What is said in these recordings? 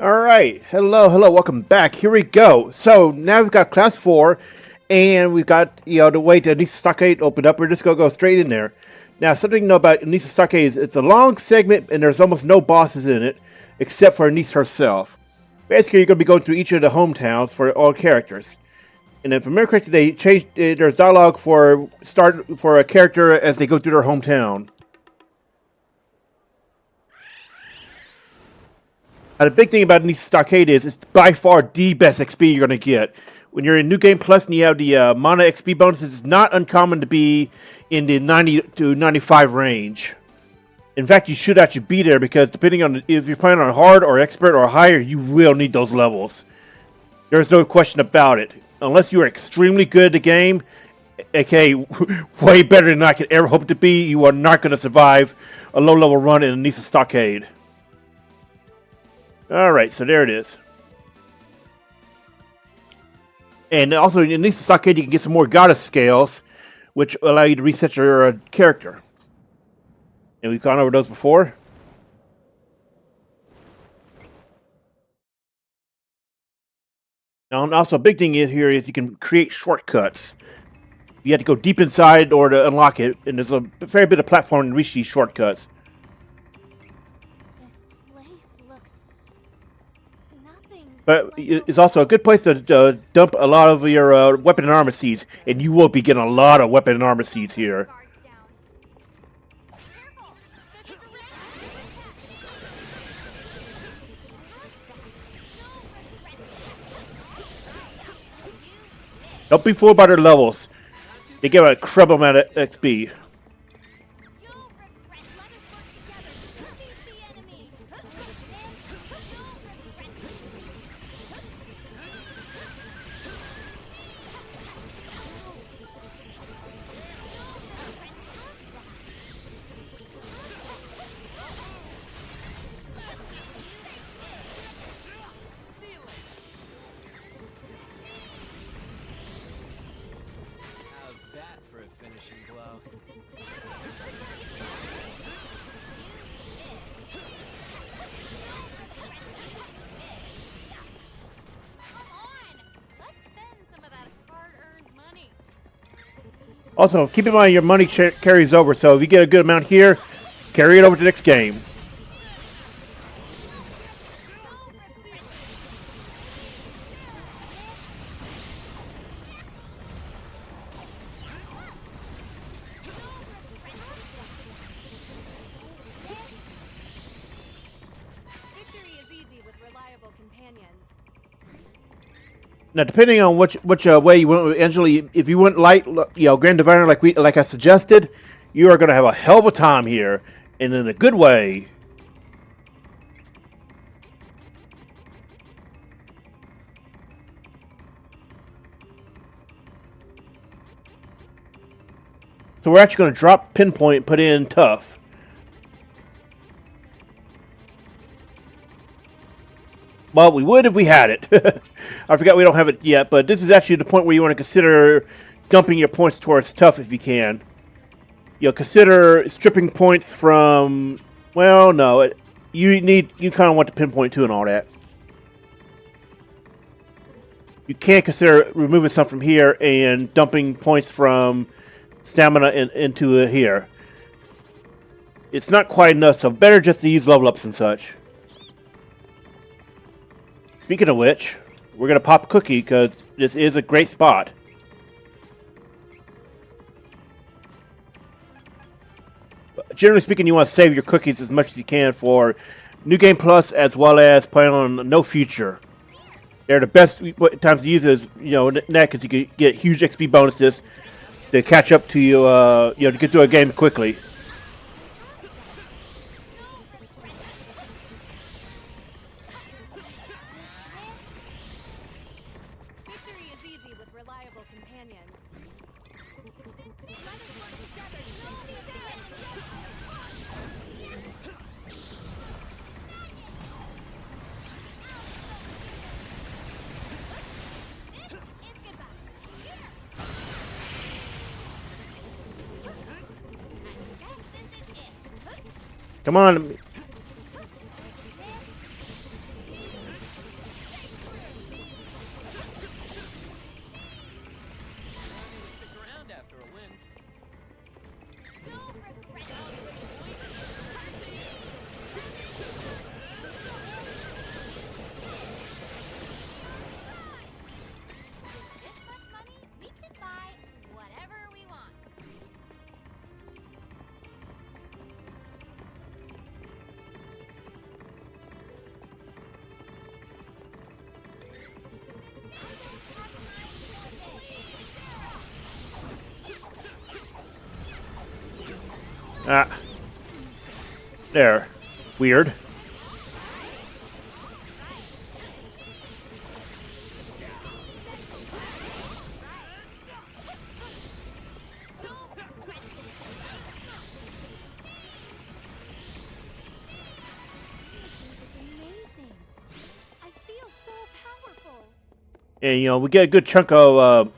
Alright, hello, welcome back. Here we go. So now we've got class 4, and we've got, the way to Anise Stockade opened up. We're just going to go straight in there. Now, something to know about Anise Stockade is it's a long segment, and there's almost no bosses in it, except for Anise herself. Basically, you're going to be going through each of the hometowns for all characters. And if I remember correctly, they changed, there's dialogue for a character as they go through their hometown. Now, the big thing about Anise Stockade is it's by far the best XP you're going to get. When you're in New Game Plus and you have the mana XP bonuses, it's not uncommon to be in the 90 to 95 range. In fact, you should actually be there because depending on if you're playing on hard or expert or higher, you will need those levels. There's no question about it. Unless you are extremely good at the game, aka way better than I could ever hope to be, you are not going to survive a low-level run in Anise Stockade. Alright, so there it is. And also in Anise Stockade you can get some more goddess scales, which allow you to reset your character. And we've gone over those before. Now, and also a big thing here is you can create shortcuts. You have to go deep inside or to unlock it, and there's a fair bit of platform to reach these shortcuts. But it's also a good place to dump a lot of your weapon and armor seeds, and you will be getting a lot of weapon and armor seeds here. Don't be fooled by their levels. They give a incredible amount of XP. Also, keep in mind your money carries over, so if you get a good amount here, carry it over to the next game. Now, depending on which way you went with Angela, if you went light, Grand Diviner like I suggested, you are going to have a hell of a time here, and in a good way. So we're actually going to drop Pinpoint and put in Tough. Well, we would if we had it. I forgot we don't have it yet, but this is actually the point where you want to consider dumping your points towards Tough if you can. Consider stripping points from... Well, no. You kind of want the Pinpoint too and all that. You can consider removing some from here and dumping points from Stamina into here. It's not quite enough, so better just to use level ups and such. Speaking of which, we're going to pop a cookie because this is a great spot. But generally speaking, you want to save your cookies as much as you can for New Game Plus as well as playing on No Future. They're the best times to use is, net because you can get huge XP bonuses to catch up to you, to get through a game quickly. Come on. Ah. There. Weird. And, you know, we get a good chunk of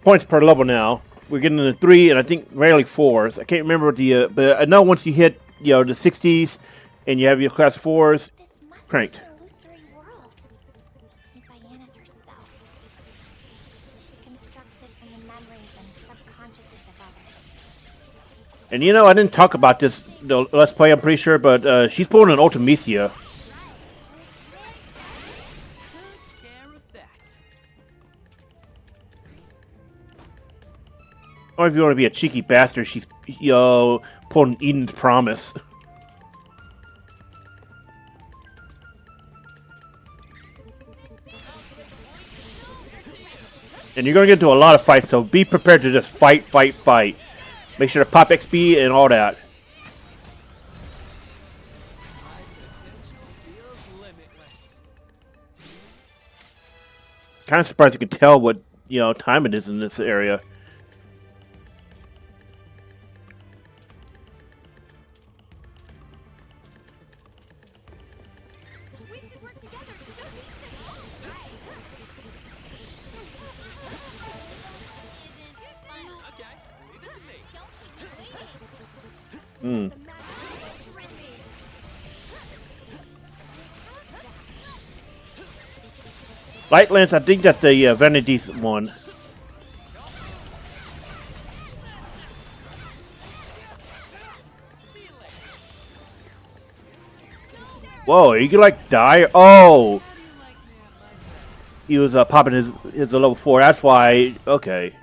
points per level now. We're getting into 3 and I think rarely 4s. I can't remember the, but I know once you hit, you know, the 60s and you have your class 4s cranked. And you know, I didn't talk about this the Let's Play, I'm pretty sure, but she's pulling an Ultimecia. Or if you want to be a cheeky bastard, she's, you know, pulling Eden's Promise. And you're going to get into a lot of fights, so be prepared to just fight, fight, fight. Make sure to pop XP and all that. Kind of surprised you can tell what, you know, time it is in this area. Light Lance, I think that's the Vanity's one. Whoa, you can like die? Oh! He was popping his level 4, that's why. Okay.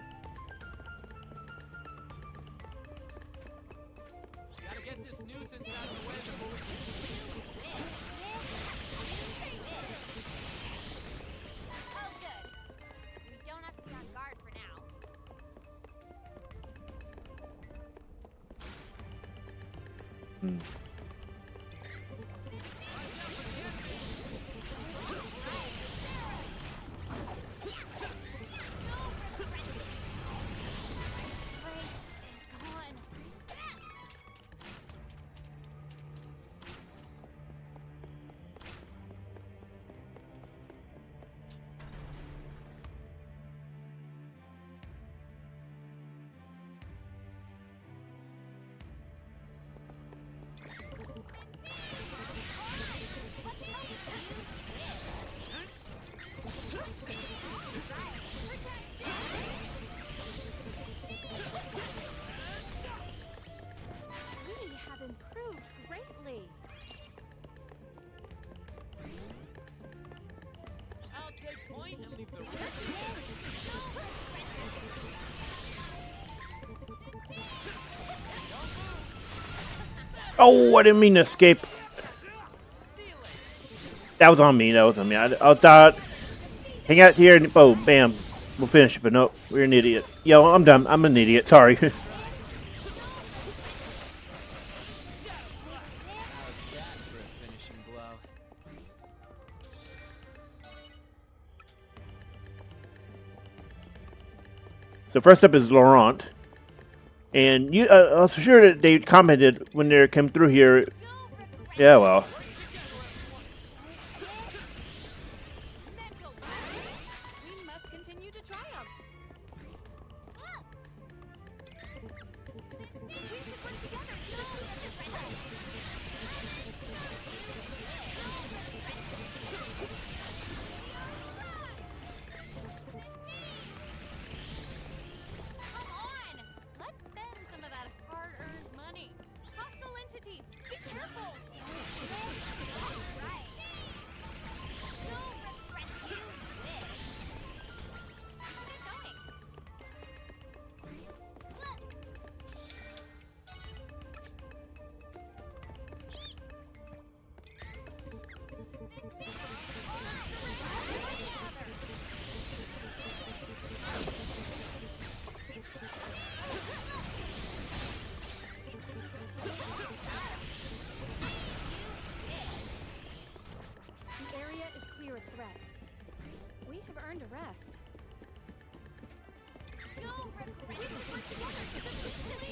Oh, I didn't mean to escape. That was on me. That was on me. I was out. Hang out here and boom, bam. We'll finish it, but nope. We're an idiot. Yo, I'm done. I'm an idiot. Sorry. So first up is Laurent. And you, I was sure that they commented when they came through here. Yeah, well. fewer threats. We have earned a rest. No, we can work together to defeat this threat.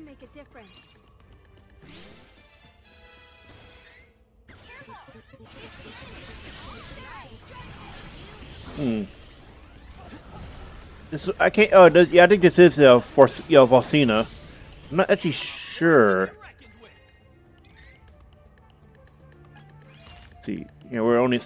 Make a difference. This I can't. Oh, yeah, I think this is for Valsina. I'm not actually sure. Let's see, we're only.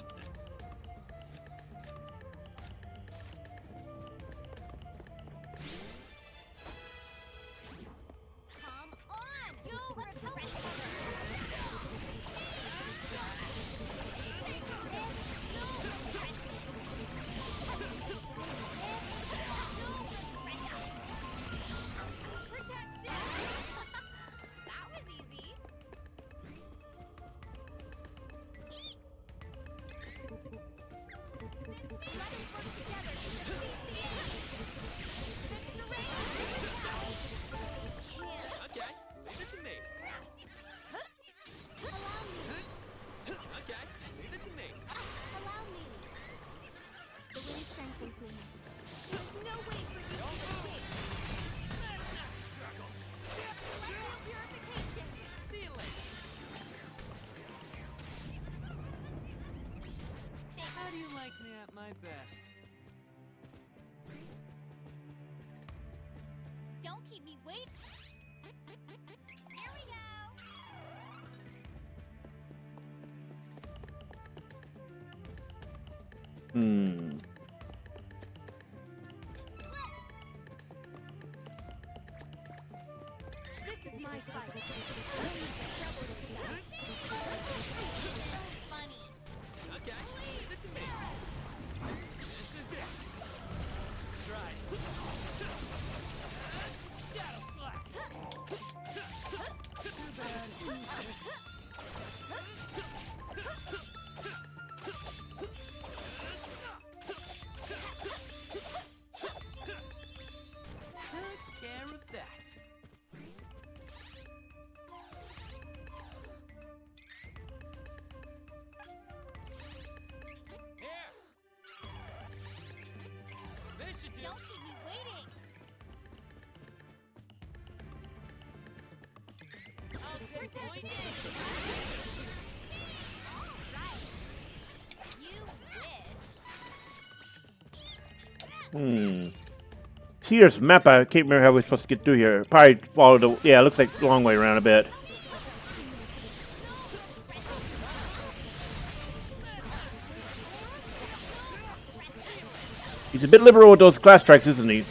Don't keep me waiting. Here we go. This is my fight. Funny. Okay, leave it to me. This is it. Try it. That'll slack. Too bad. Took care of that. Here. This should do. Don't keep me waiting. I'll take point. Right. You wish. See, there's a map. I can't remember how we're supposed to get through here. Probably follow the. Yeah, it looks like a long way around a bit. He's a bit liberal with those class strikes, isn't he?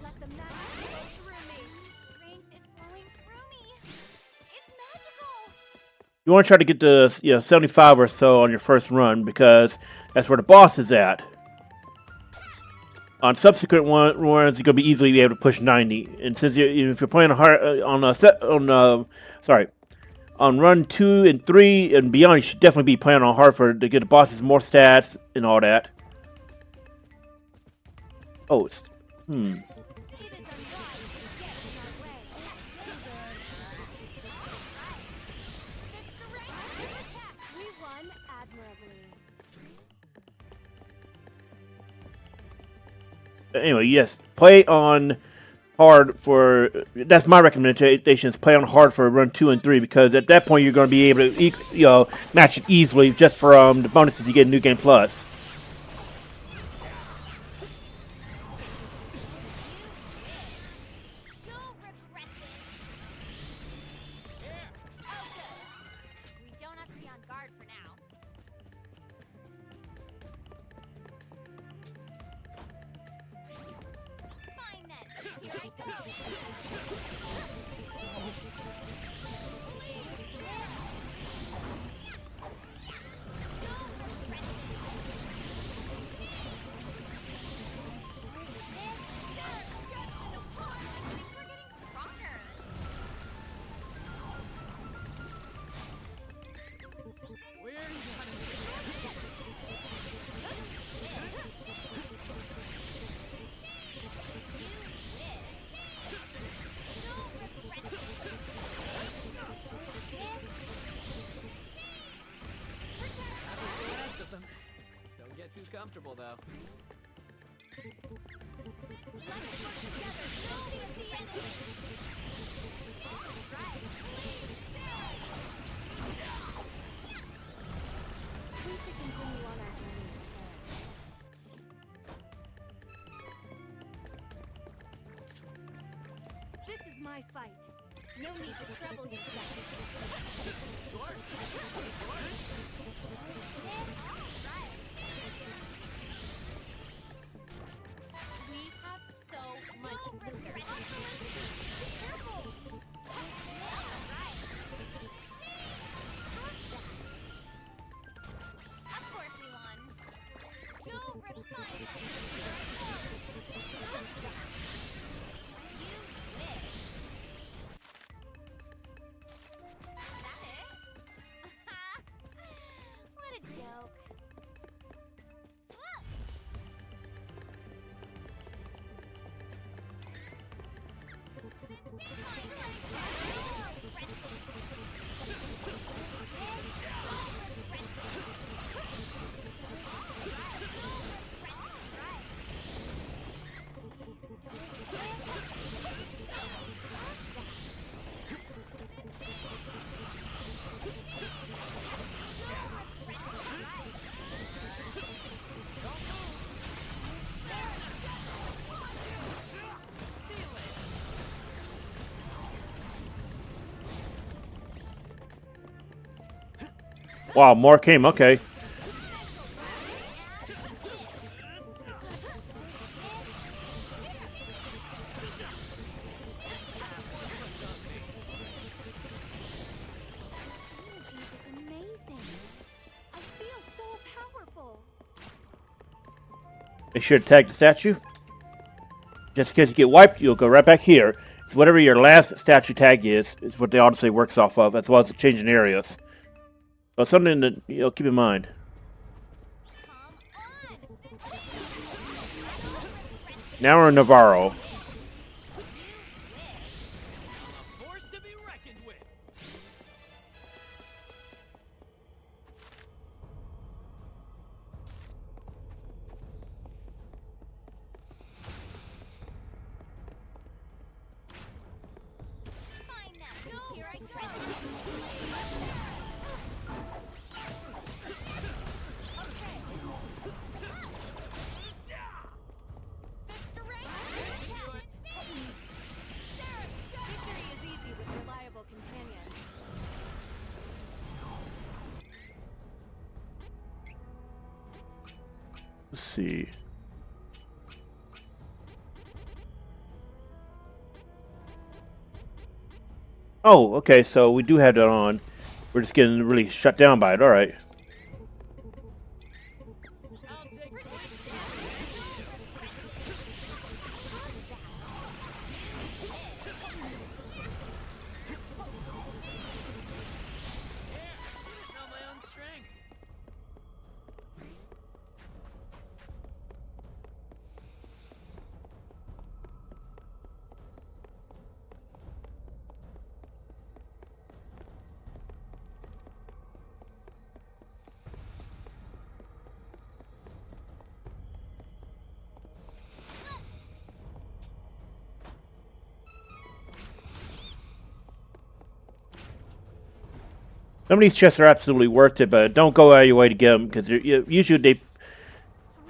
Let the magic flow through me. Strength is flowing through me. It's magical. You want to try to get to 75 or so on your first run because that's where the boss is at. On subsequent runs, you're gonna be easily able to push 90. And since if you're playing on run 2 and 3 and beyond, you should definitely be playing on hard to get the bosses more stats and all that. Oh, it's It is unwise to get in our way. We won admirably. Anyway, yes, play on hard for. That's my recommendation. Is play on hard for run 2 and 3 because at that point you're going to be able to match it easily just from the bonuses you get in New Game Plus. You'll regret this. Oh, good. We don't have to be on guard for now. Fine then. Here I go. Where you gotta Don't get too comfortable though. We should continue on our journey together. This is my fight. No need to trouble yourself. We have so much to learn. Careful! Of course we won. You'll refine us. You win. That it? What a joke. Whoa! Wow, more came. Okay. Amazing. I feel so powerful. Make sure to tag the statue. Just in case you get wiped, you'll go right back here. It's whatever your last statue tag is what the autosave works off of, as well as changing areas. But something to keep in mind. Now we're in Navarro. A force to be reckoned with. Fine then. Here I go. Victory is easy with reliable companions. Let's see. Oh, okay, so we do have that on. We're just getting really shut down by it. All right. I'll take it. Know my own strength. Some of these chests are absolutely worth it, but don't go out of your way to get them because usually they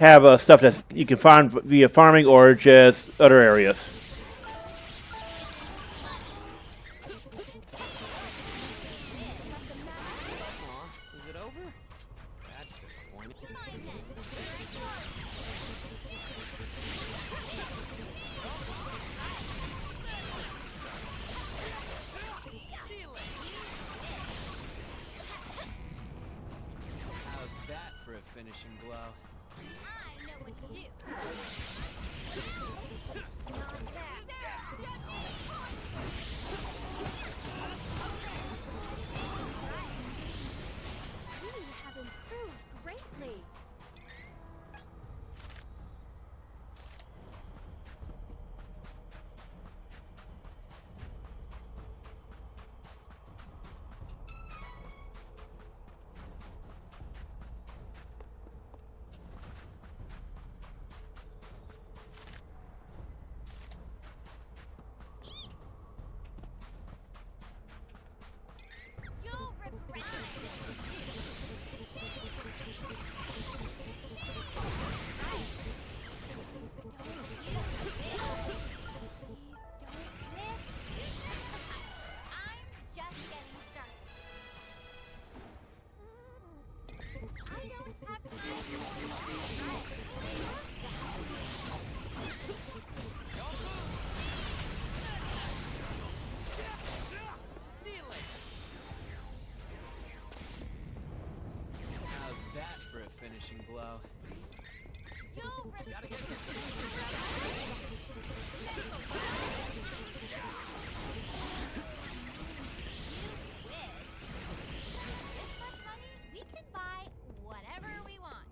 have stuff that you can find via farming or just other areas. Aw, is it over? That's disappointing. How's that for a finishing blow? I know what to do. Not that. We have improved greatly. You'll regret I'm just getting started. I don't have time See you later. How's that for a finishing blow? You'll regret Gotta get this. This much money, we can buy whatever we want.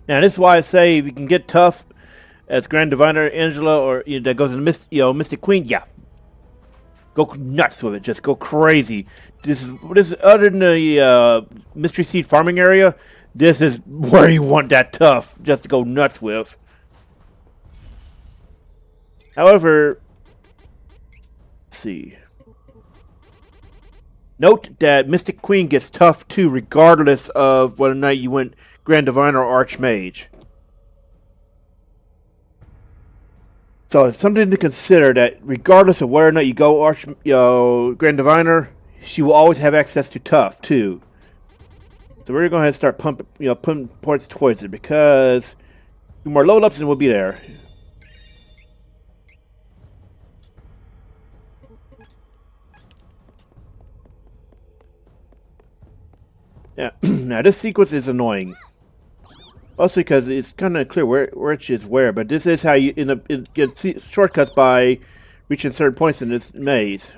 Now this is why I say if you can get tough as Grand Diviner, Angela, or that goes in Mystic Queen, yeah, go nuts with it. Just go crazy. This is other than the Mystery Seed farming area. This is where you want that tough just to go nuts with. However, let's see. Note that Mystic Queen gets tough too, regardless of whether or not you went Grand Diviner or Archmage. So it's something to consider that regardless of whether or not you go Grand Diviner, she will always have access to tough too. So we're gonna go ahead and start putting points towards it because the more load ups and we'll be there. Yeah, now this sequence is annoying. Also because it's kind of clear which is where, but this is how you end up get shortcuts by reaching certain points in this maze.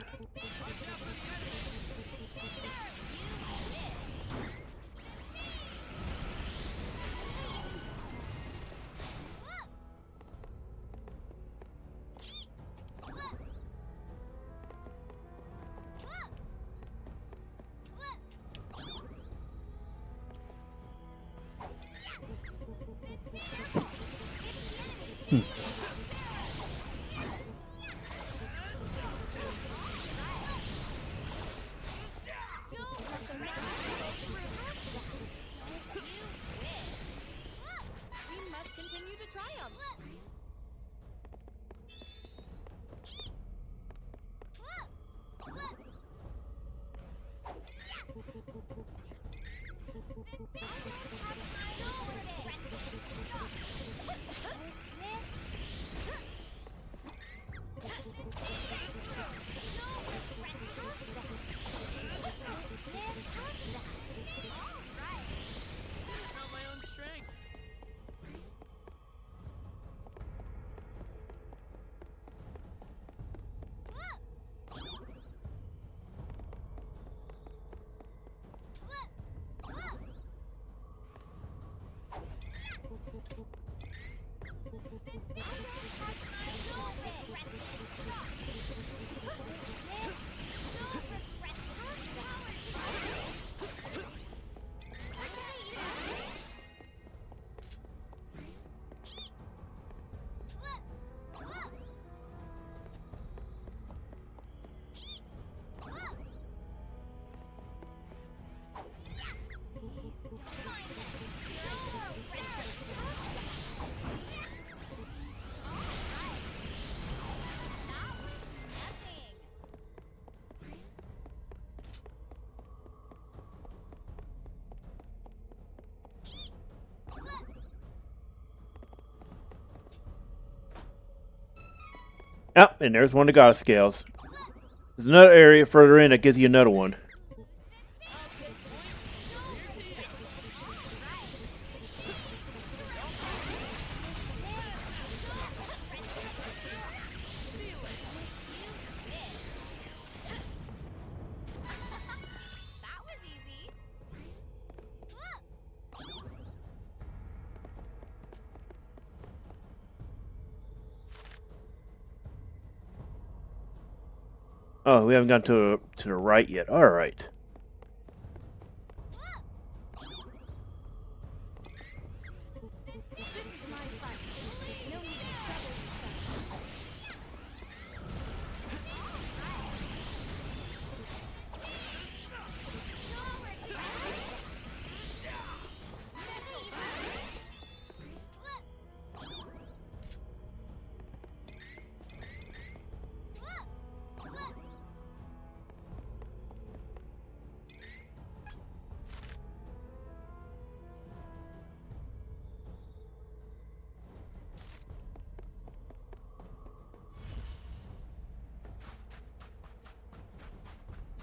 Oh, and there's one of the goddess scales. There's another area further in that gives you another one. That was easy. Oh, we haven't gone to the right yet. All right. This is my fight. No need to trouble yourself.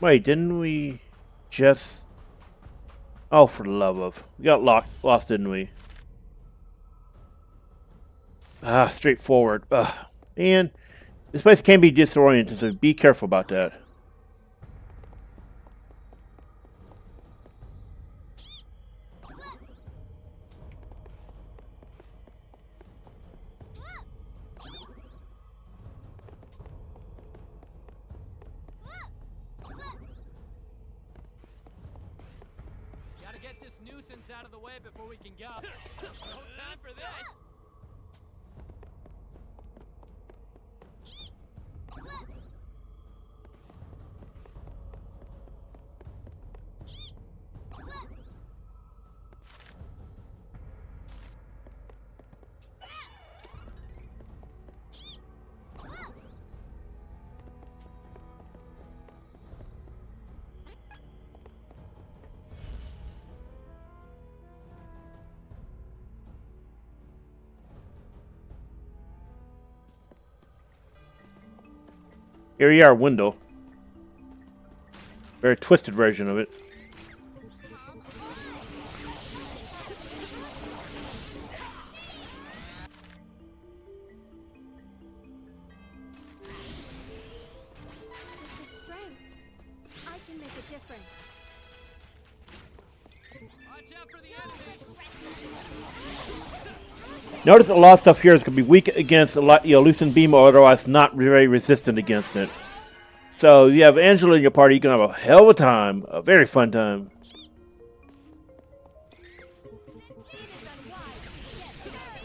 Wait, didn't we just... Oh, for the love of... We got lost, didn't we? Ah, straightforward. Ugh. Man, this place can be disoriented, so be careful about that. Gotta get this nuisance out of the way before we can go. No time for this! Here you are, Wendel. Very twisted version of it. With the strength, I can make a difference. Watch out for the enemy! Notice a lot of stuff here is going to be weak against a lot, loosened beam, or otherwise not very resistant against it. So you have Angela in your party, you can have a hell of a time, a very fun time. It is unwise to get started.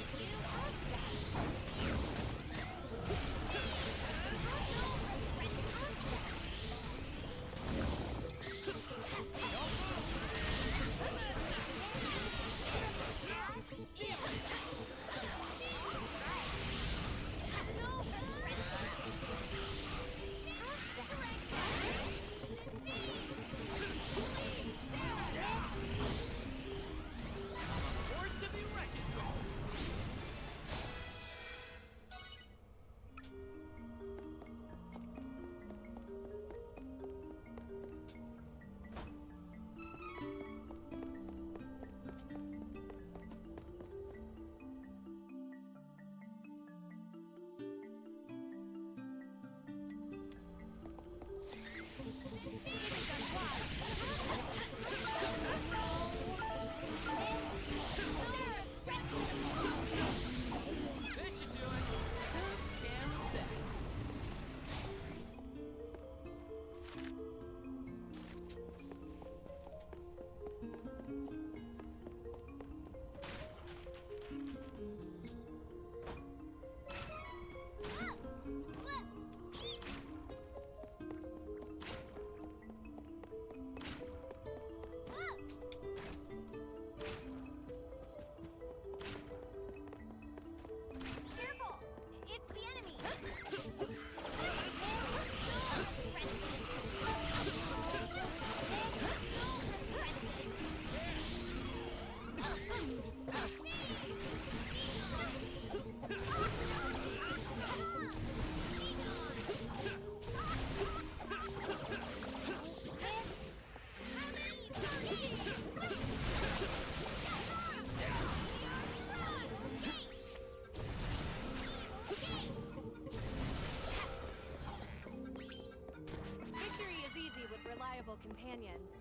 companions.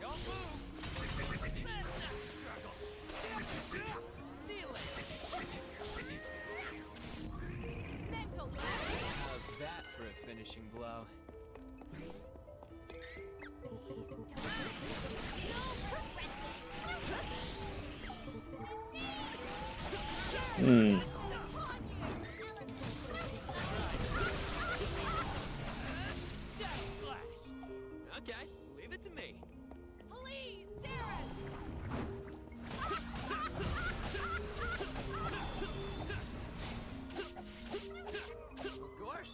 Don't move. Let's not struggle. See you later. Mental blow. How's that for a finishing blow? Shadow Flash. Okay, leave it to me. Please, Sarah. Of course.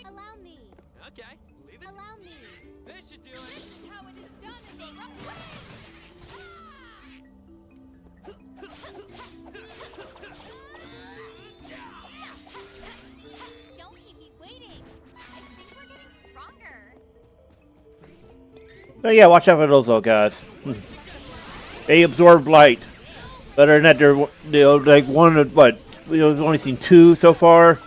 Allow me. Okay, leave it. Allow me. This should do This it. is how it is done in the Don't keep me waiting. I think we're getting stronger. So yeah, watch out for those little guys. They absorb light. Other than that, they're like one of what we've only seen 2 so far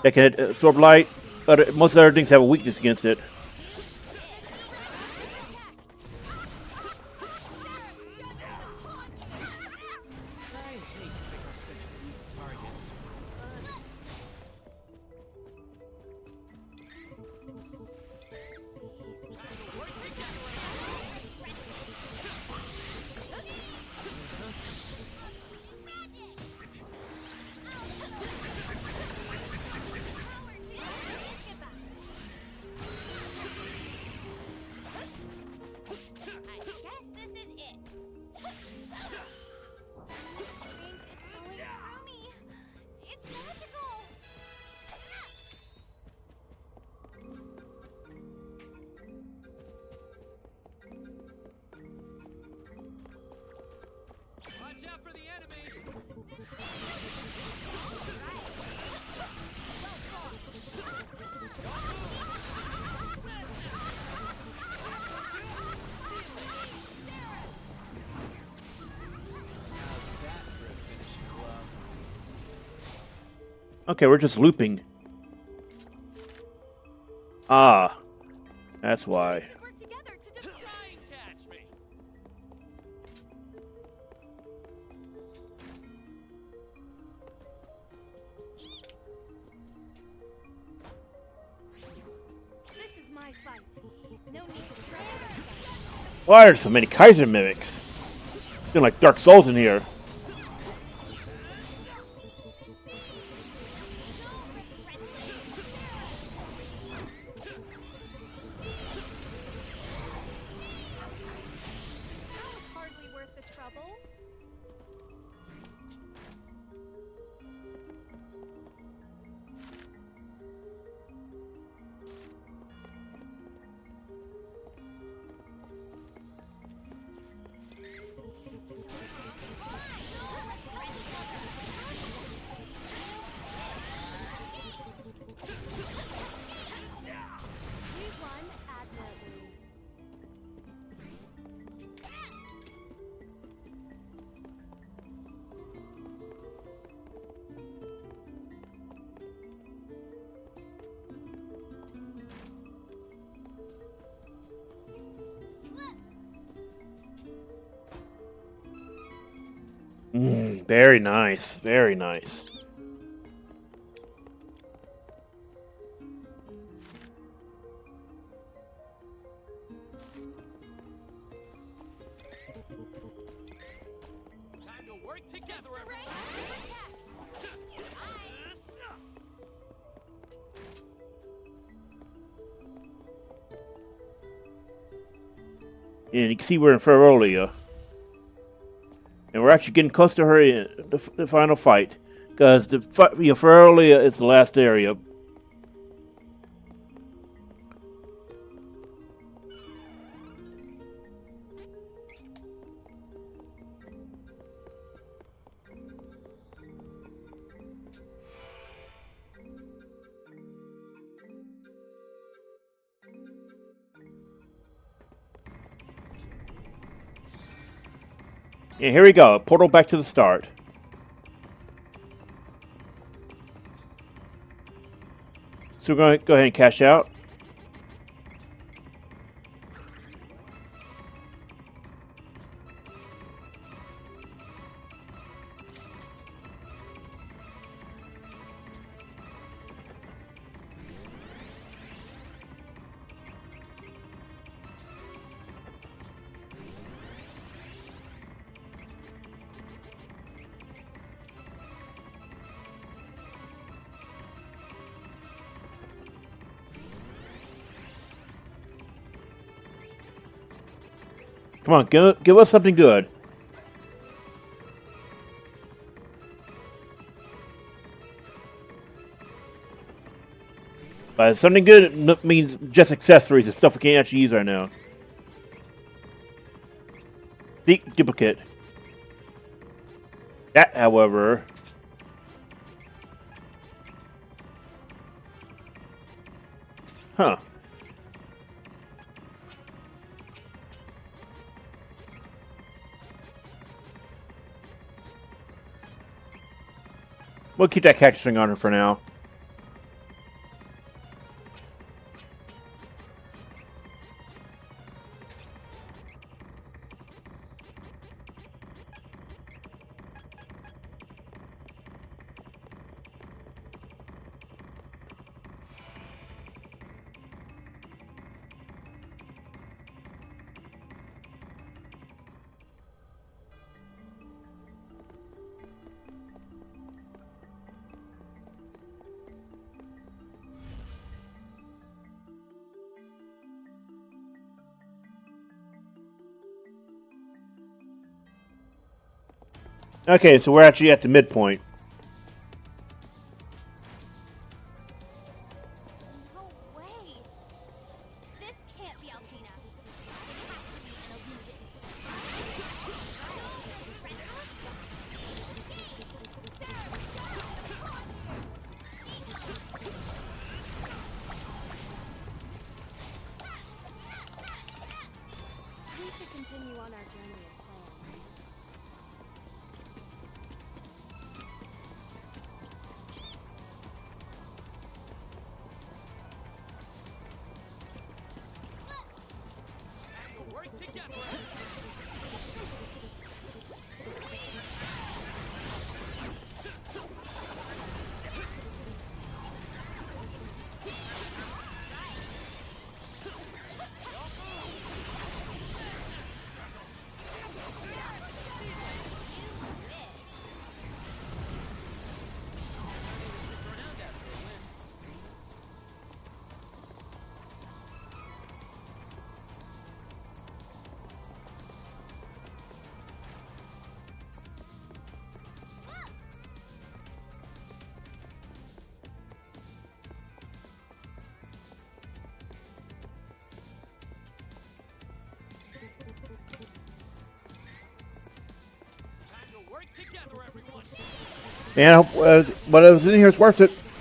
that can absorb light. But most of the other things have a weakness against it. I hate to pick on such weak targets. I guess this is it. Strength is flowing through me. It's magical. Watch out for the enemy. How's that for a finishing blow? Okay, we're just looping. Ah, that's why. We should work together to defeat. Try and catch me. This is my fight. No need to try. Why are there so many Kaiser mimics? Feel like Dark Souls in here. That was hardly worth the trouble. We won admirably. Very nice. Very nice. Time to work together, everyone. And you can see we're in Ferolia. And we're actually getting close to her in the final fight. Because the Ferolia is the last area. And here we go. Portal back to the start. So we're going to go ahead and cash out. Come on, give us something good. Something good means just accessories and stuff we can't actually use right now. Duplicate. That, however... Huh. We'll keep that cactus ring on her for now. Okay, so we're actually at the midpoint. No way! This can't be Alpina. It has to be an illusion. We should continue on our journey as planned. Work together. Work together, everyone. Man, I hope what was in here is worth it. Funny.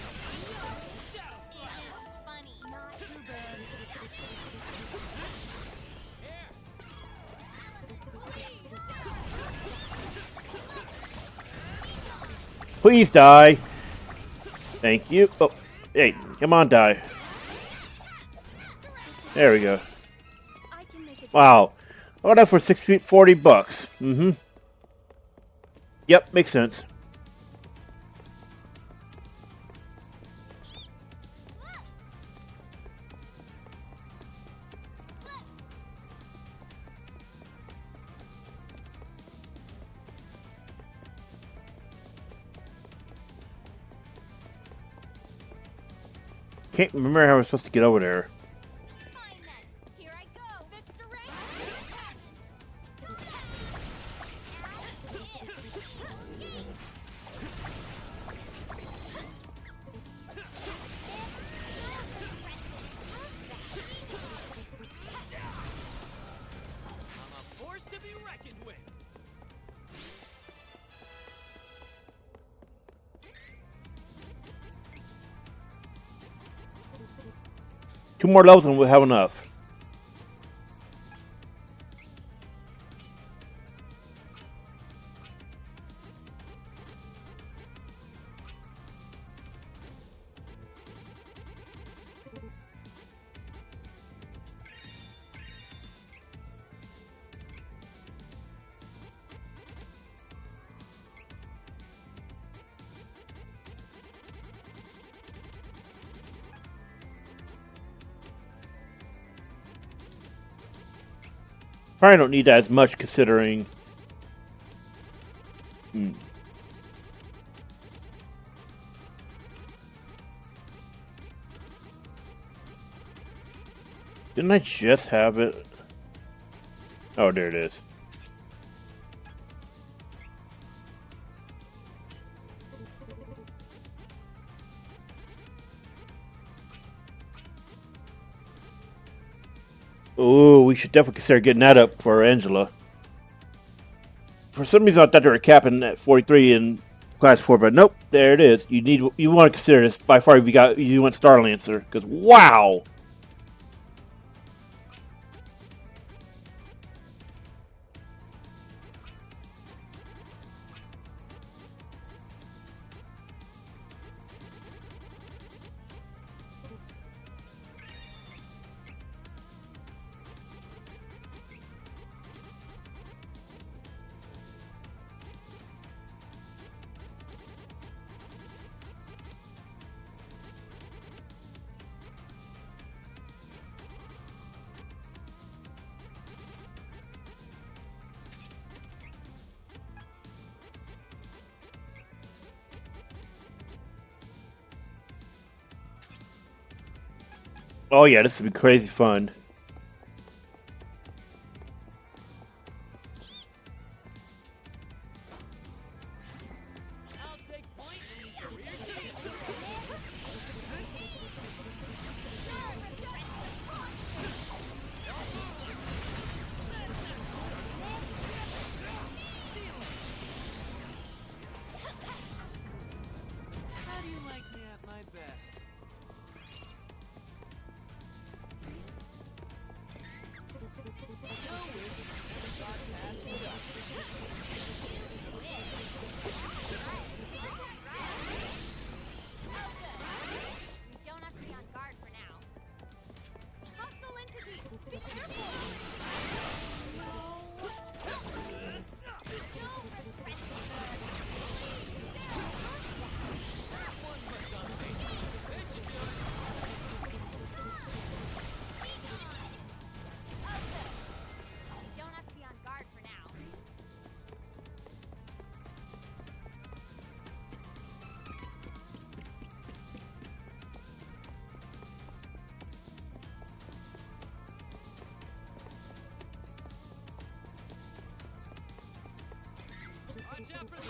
Not too bad. Please die. Thank you. Oh, hey, come on, die. There we go. I can make it. Wow. I got that for $40. Mm-hmm. Yep, makes sense. Can't remember how we're supposed to get over there. Fine then. Here I go. This Duran. 2 more levels and we'll have enough. Probably don't need that as much considering. Didn't I just have it? Oh, there it is. Oh, we should definitely consider getting that up for Angela. For some reason, I thought they were capping at 43 in class 4, but nope, there it is. You want to consider this by far if you want Starlancer, because wow. Oh yeah, this would be crazy fun. I'll take point and career team. How do you like me at my best? You don't have to be on guard for now. Hostile entity! Be careful! You don't have to be on guard for now. Watch out for the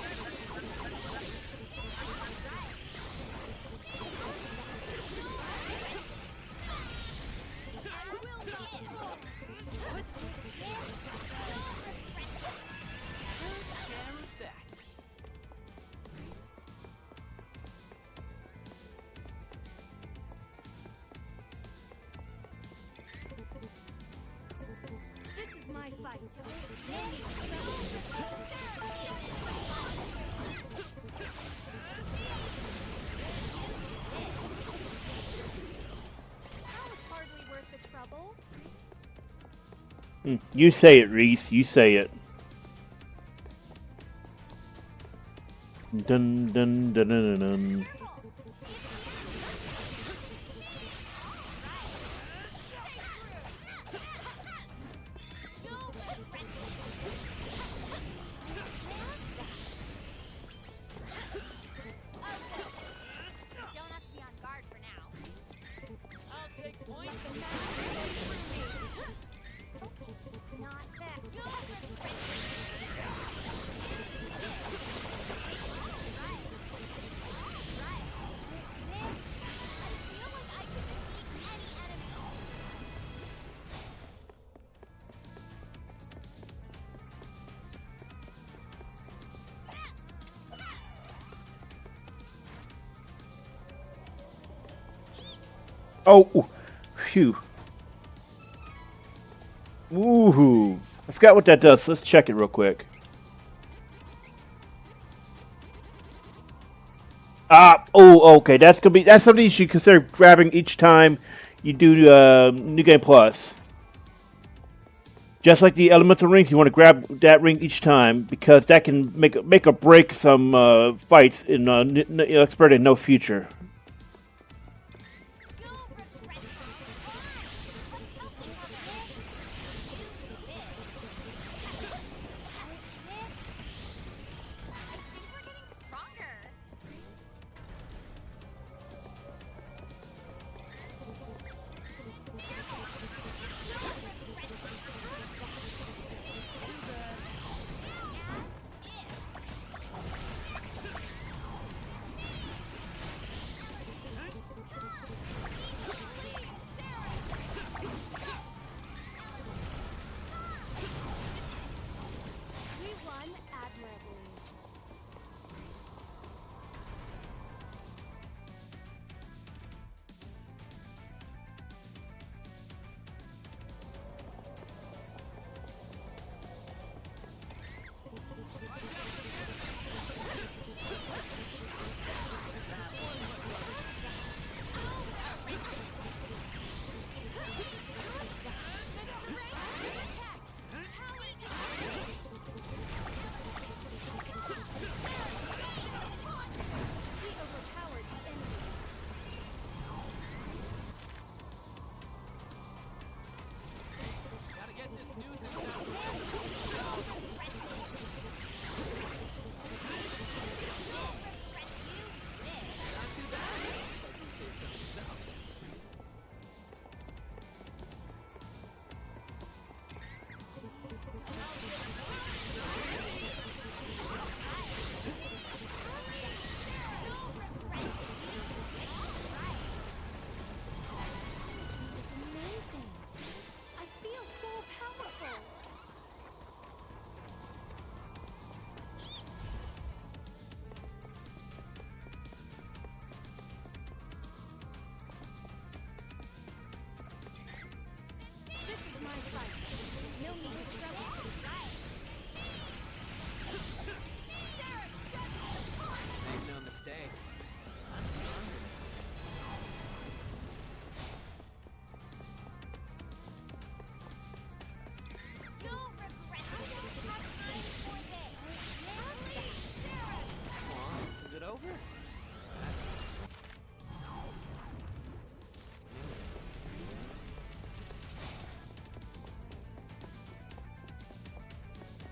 I will win! care of that. This is my fight. That was hardly worth the trouble. You say it, Reese. You say it. Dun dun dun dun dun. Dun. Don't have to be on guard for now. I'll take point. Not that. Oh, Phew. Woohoo. I forgot what that does, so let's check it real quick. Okay. That's something you should consider grabbing each time you do New Game Plus. Just like the elemental rings, you want to grab that ring each time because that can make or break some fights in Expert and No Future.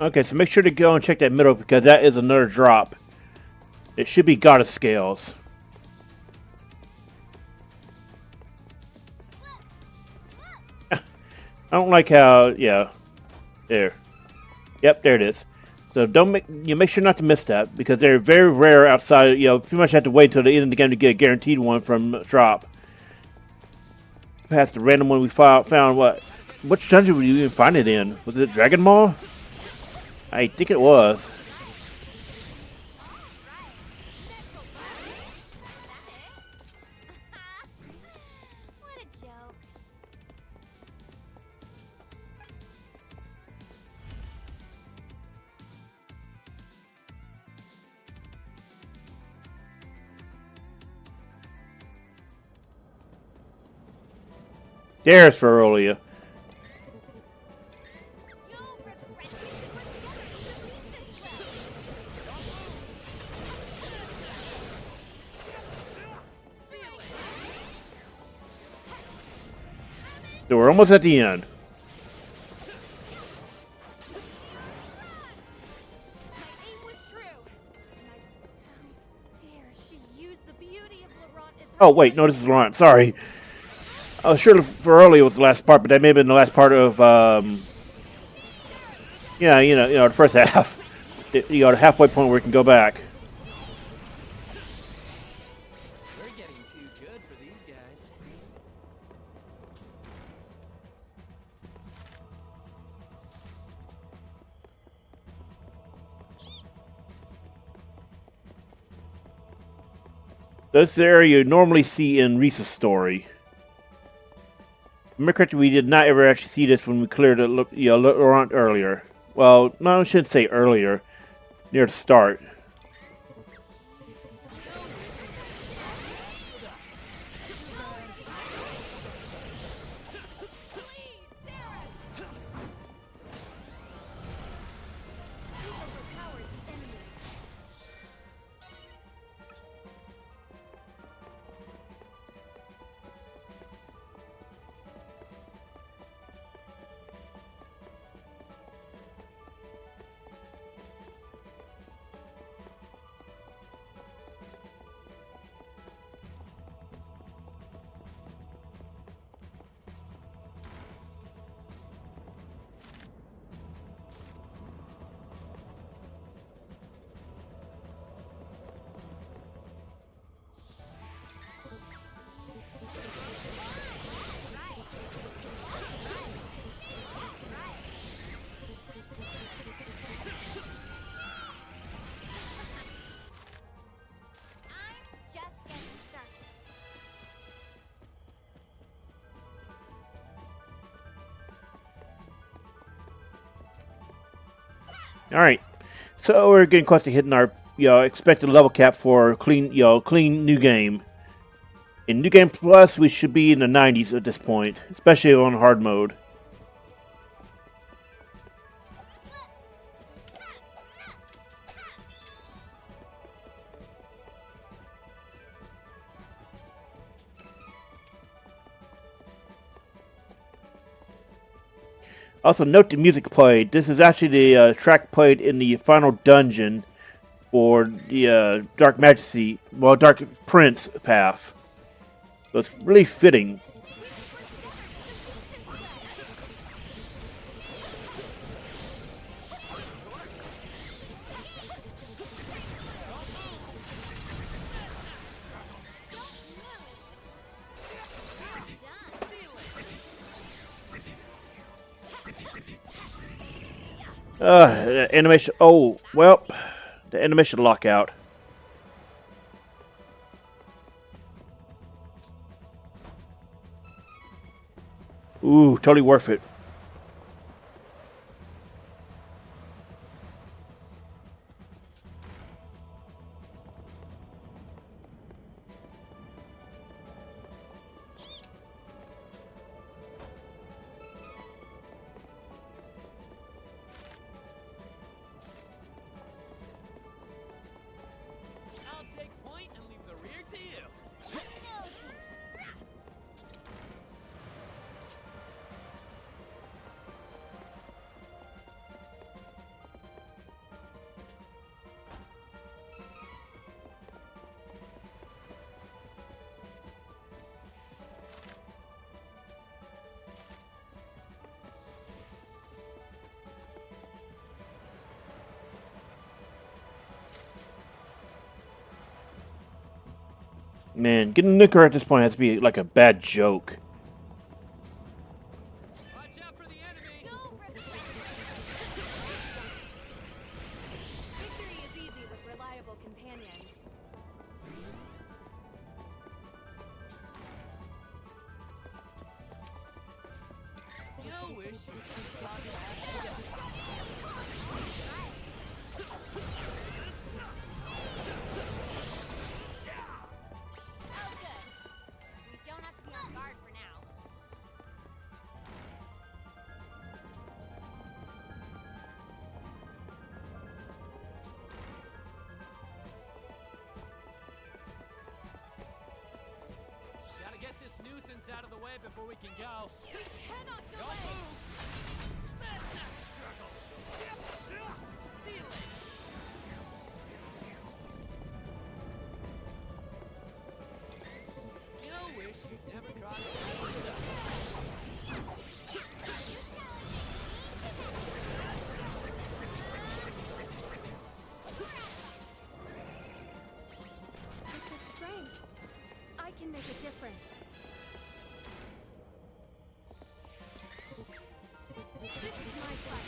Okay, so make sure to go and check that middle because that is another drop. It should be Goddess Scales. I don't like how, yeah, there. Yep, there it is. So make sure not to miss that because they're very rare outside. You pretty much have to wait until the end of the game to get a guaranteed one from drop. Past the random one we found what? Which dungeon would you even find it in? Was it Dragon Maw? I think it was. What a joke. There's Ferolia. So we're almost at the end. Oh wait, no, this is Laurent. Sorry. Oh, sure, Ferolia was the last part, but that may have been the last part of, the first half. The halfway point where we can go back. We're getting too good for these guys. This area you normally see in Reese's story. remember correctly, we did not ever actually see this when we cleared the Laurent earlier. Well, no, I shouldn't say earlier. Near the start. All right, so we're getting close to hitting our expected level cap for clean new game. In new game plus, we should be in the 90s at this point, especially on hard mode. Also, note the music played. This is actually the track played in the final dungeon for the Dark Majesty, well, Dark Prince path. So it's really fitting. The animation. Oh, well, the animation lockout. Ooh, totally worth it. I'll take point and leave the rear to you. Man, getting Nuker at this point has to be like a bad joke. Watch out for the enemy. Victory is easy with reliable companions. You wish you could stop Oh, good. We don't have to be on guard for now. Gotta get this nuisance out of the way before we can go. We cannot Don't delay. move. That's not the struggle. Feel it. You wish you'd never crossed that stuff. With the strength, I can make a difference. This is my fight.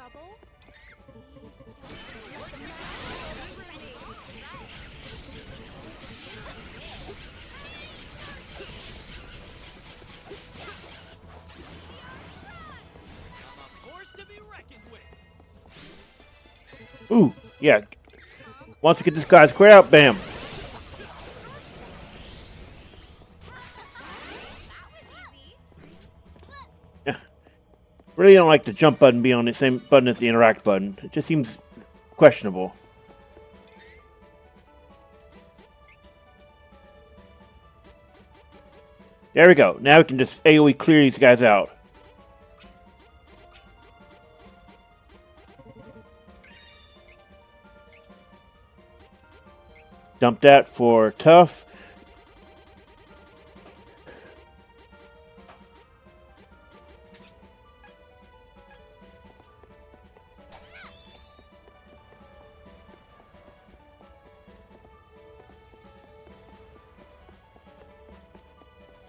trouble? Please don't let the magic go through I'm a force to be reckoned with. Ooh, yeah. Once we get this guy squared out, bam. Yeah. Really don't like the jump button being on the same button as the interact button. It just seems questionable. There we go. Now we can just AoE clear these guys out. Dump that for tough.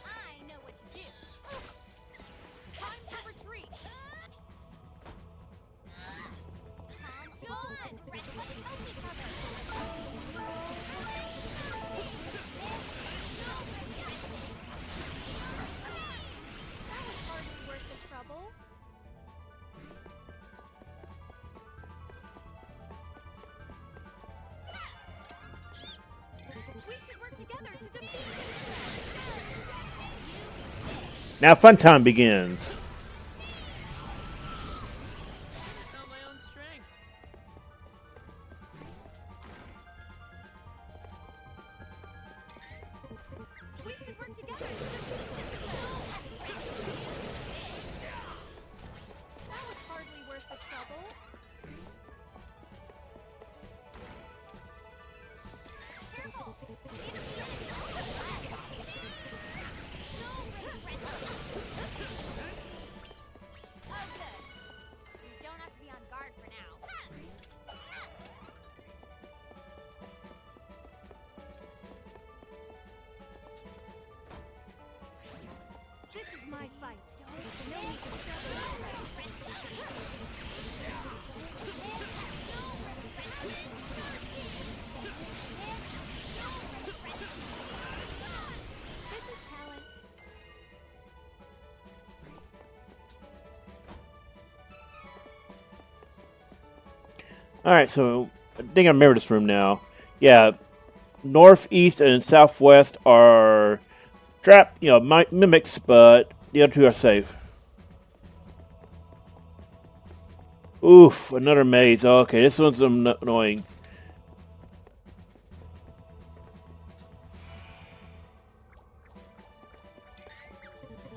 I know what to do. Time to retreat. Come on. Let's help each other. That was hardly worth the trouble. We should work together to defeat Now fun time begins. Found my own strength. We should work together. That was hardly worth the trouble. Careful. Oh, good. You don't have to be on guard for now. This is my fight. No need to This is talent. Alright, so I think I remember this room now. Yeah, northeast and southwest are trap, mimics, but the other two are safe. Oof, another maze. Okay, this one's annoying.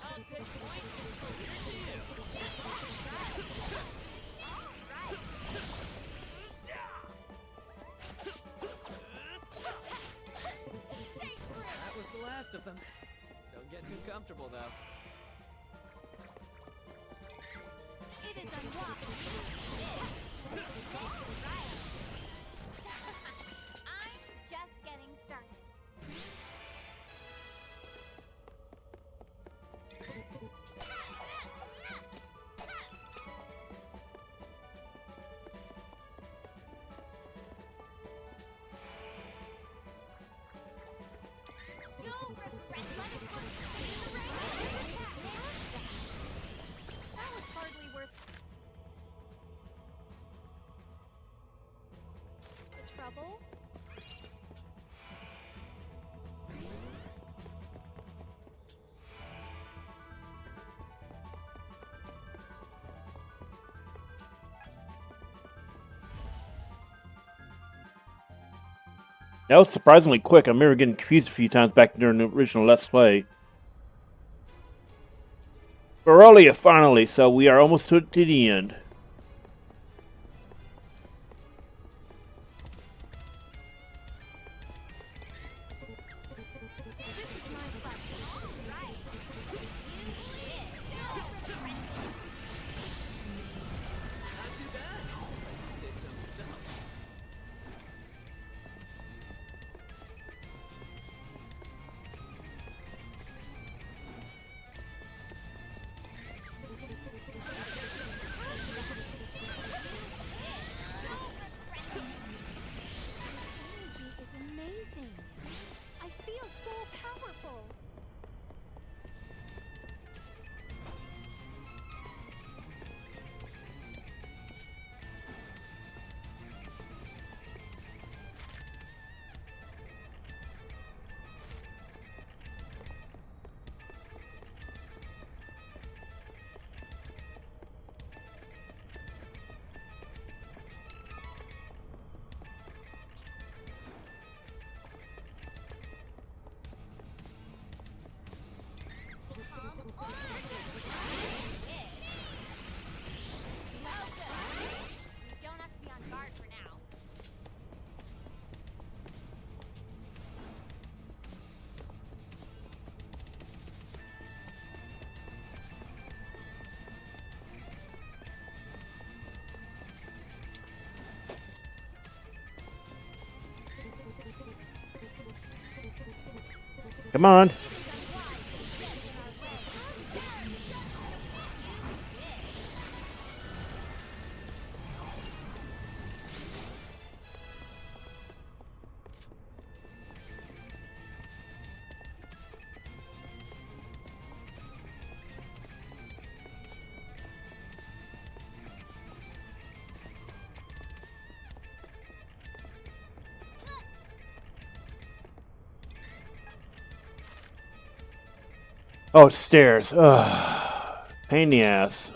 I'll take point. Here's to you. That was the last of them. Don't get too comfortable, though. It is unlocked. I'm just getting started. You'll regret letting one see the rain. That was hardly worth the trouble. That was surprisingly quick. I remember getting confused a few times back during the original Let's Play. Ferolia, finally, so we are almost to the end. This is my fight. All right. Not too bad. If you say so myself. Come on. Oh, it's stairs. Ugh. Pain in the ass.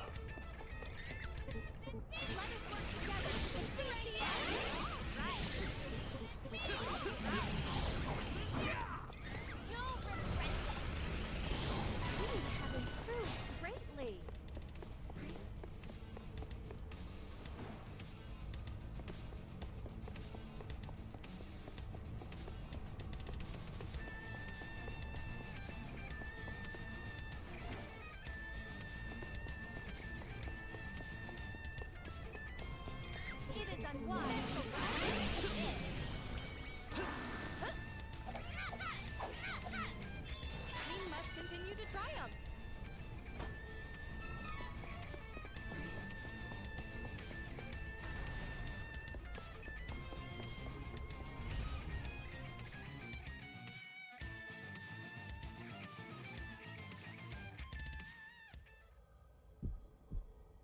Greatly. It is unwise to we must continue to triumph.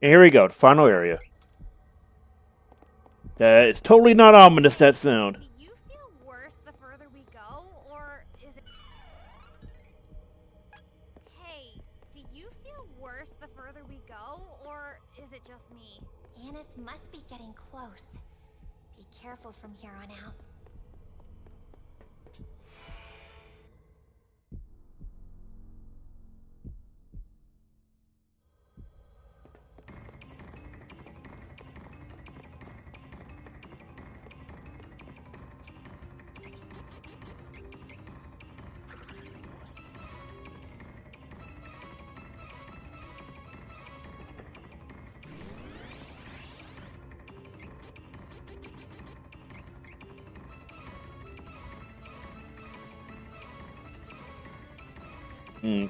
Here we go. Final area. It's totally not ominous, that sound. Do you feel worse the further we go, or is it... Hey, do you feel worse the further we go, or is it just me? Anise must be getting close. Be careful from here on out.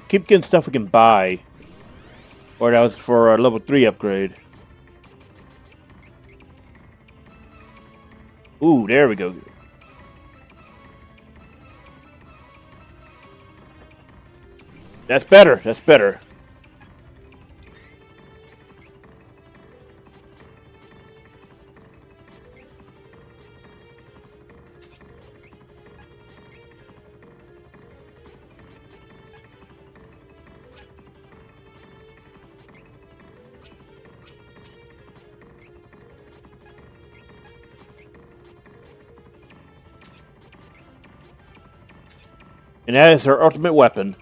Keep getting stuff we can buy. Or that was for a level 3 upgrade. Ooh, there we go. That's better. That's better. And that is her ultimate weapon.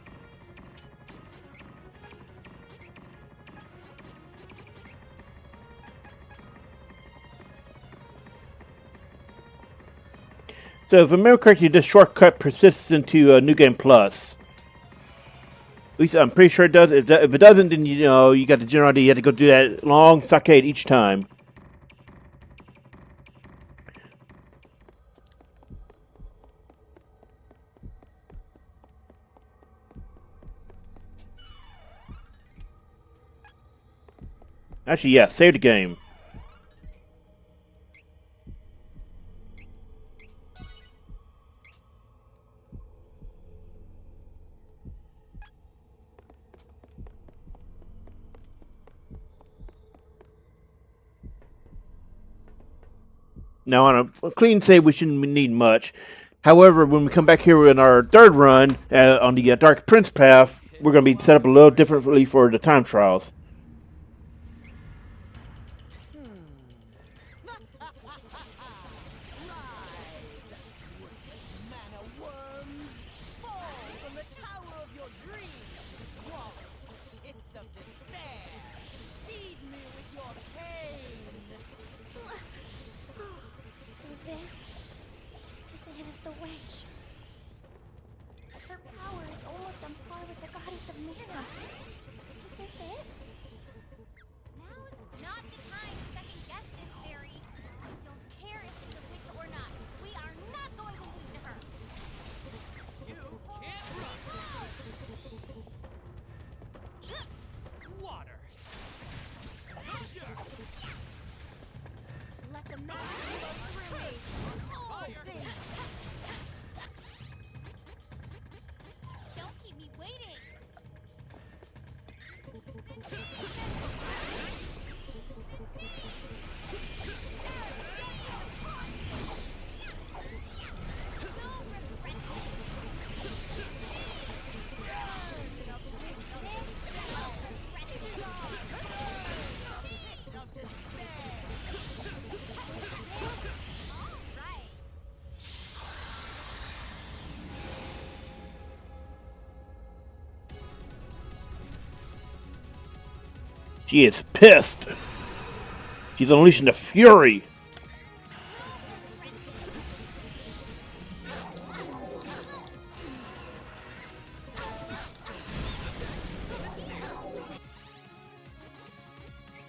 So if I remember correctly, this shortcut persists into New Game Plus. At least I'm pretty sure it does. If it doesn't, then you know you got the general idea. You have to go do that long stockade each time. Actually, yeah, save the game. Now, on a clean save, we shouldn't need much. However, when we come back here in our third run on the Dark Prince path, we're going to be set up a little differently for the time trials. She is pissed. She's unleashing the fury.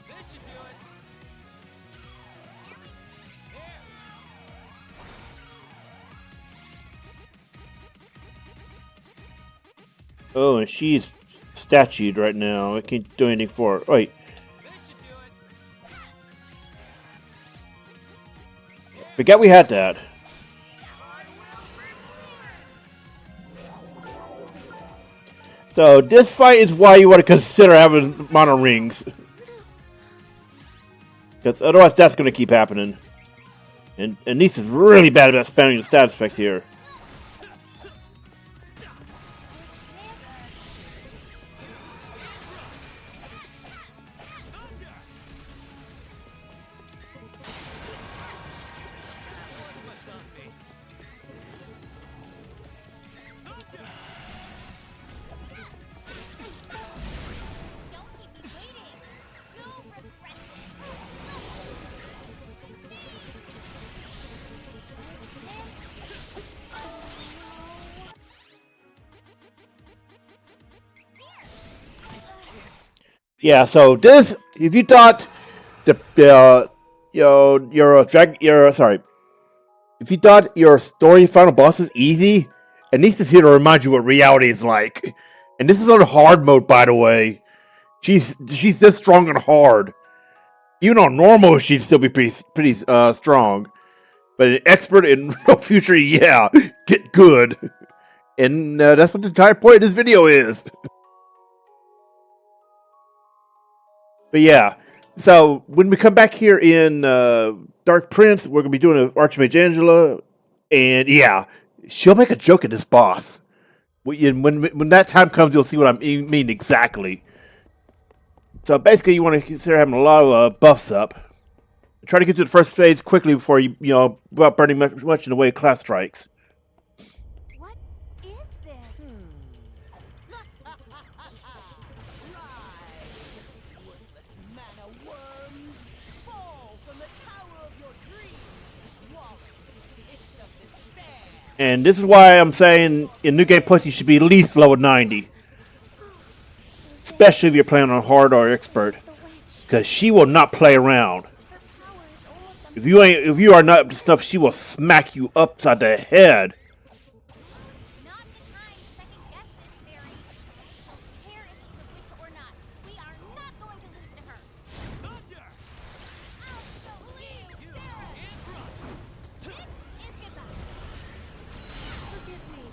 This should do it. Oh, and she's statued right now. I can't do anything for her. Wait. This should do it. Forget we had that. So this fight is why you want to consider having mono rings. Because otherwise that's going to keep happening. And Anise is really bad about spamming the status effects here. Don't keep me waiting. No regret. Yeah, so this, if you thought if you thought your story final boss is easy, Anise is here to remind you what reality is like. And this is on hard mode, by the way. She's this strong and hard. Even on normal, she'd still be pretty strong. But an expert in future, yeah, get good. And that's what the entire point of this video is. But yeah, so when we come back here in Dark Prince, we're gonna be doing an Archmage Angela, and yeah, she'll make a joke at this boss. When that time comes, you'll see what I mean exactly. So basically, you want to consider having a lot of buffs up. Try to get to the first phase quickly before without burning much in the way of class strikes. What is this? Worthless mana worms! Fall from the tower of your dreams! Walk in the pits of despair! And this is why I'm saying in New Game Plus you should be at least level 90. Especially if you're playing on hard or expert. The witch. Because she will not play around. Her power is almost If you are not up to snuff, she will smack you upside the head. not the time to second guess this theory. I don't care if she's a witch or not. We are not going to lose to her. Thunder! I'll show you. You Sarah. and Brush. This is goodbye. Forgive me.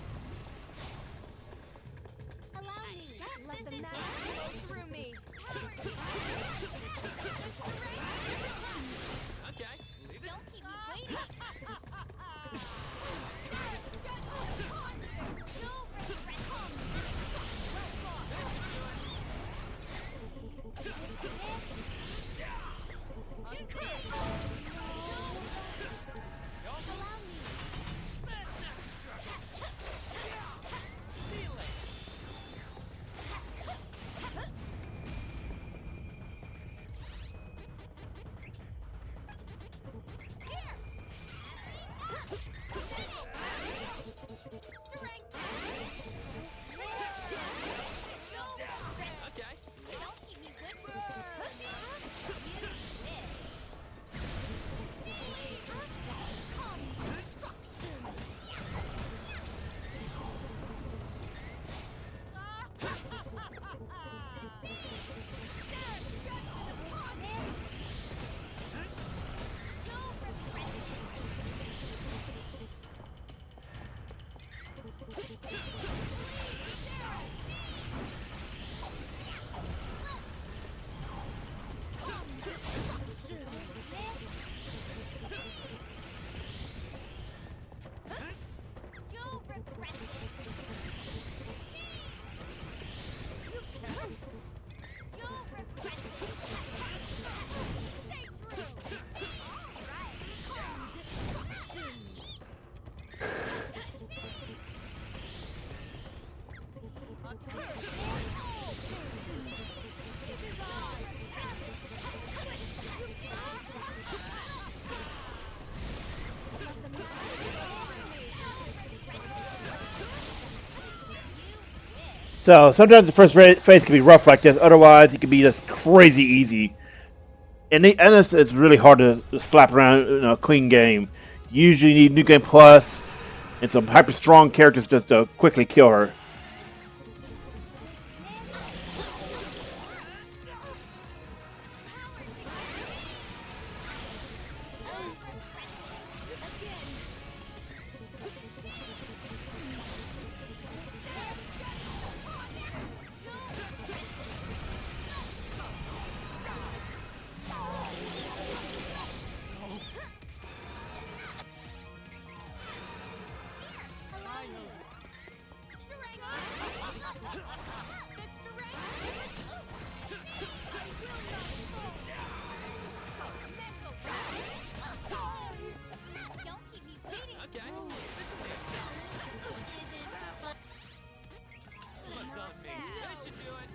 Allow me. Let the magic flow through me. Okay, leave it. Don't keep me waiting. No regret. Allow me. Okay. Don't keep me whipping. So sometimes the first phase can be rough like this. Otherwise, it can be just crazy easy. And it's really hard to slap around in a clean game. You usually need New Game Plus and some hyper strong characters just to quickly kill her. What's on me? This should do it.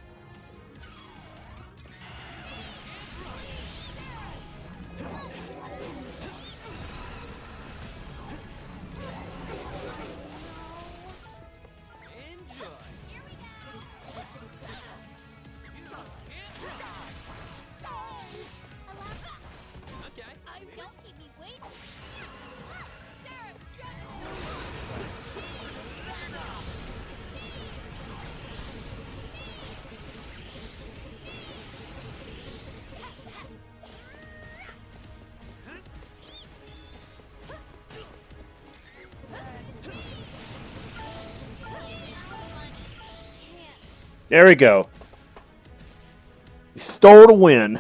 Enjoy. Here we go. Okay. Don't keep me waiting. Sarah's judgment. There we go. We stole the win.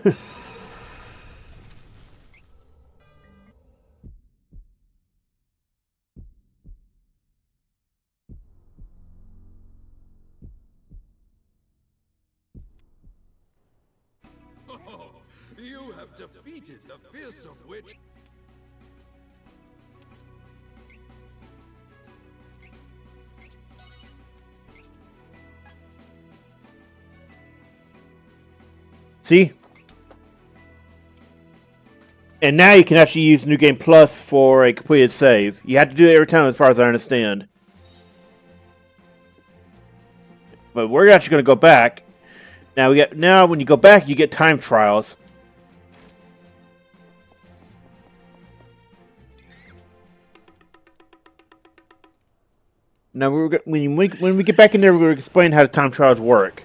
Oh, you have defeated the fearsome witch. See? And now you can actually use New Game Plus for a completed save. You have to do it every time as far as I understand. But we're actually going to go back. Now when you go back, you get time trials. Now when we get back in there, we're going to explain how the time trials work.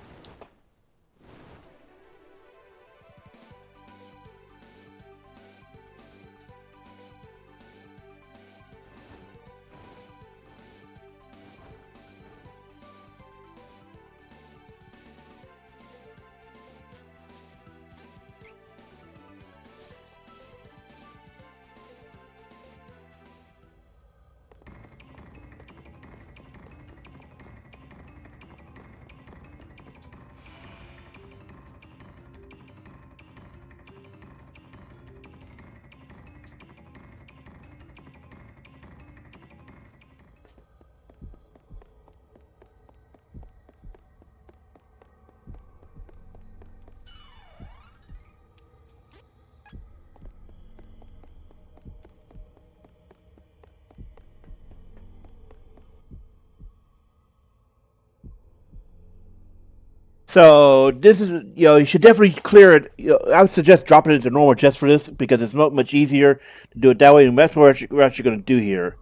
So this is, you should definitely clear it. I would suggest dropping it into normal just for this because it's much easier to do it that way, and that's what we're actually going to do here.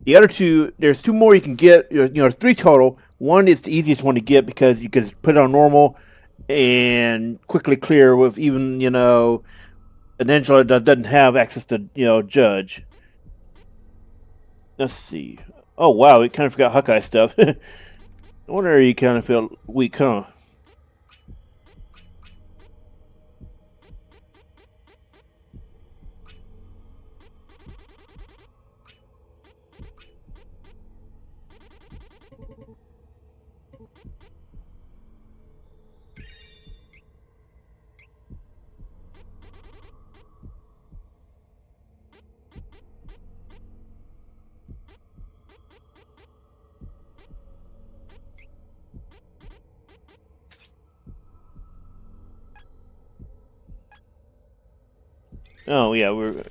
The other two, there's two more you can get. There's three total. One is the easiest one to get because you can put it on normal and quickly clear with even an angel that doesn't have access to judge. Let's see. Oh wow, we kind of forgot Hawkeye stuff. I wonder if you kind of feel weak, huh? Oh yeah, we're.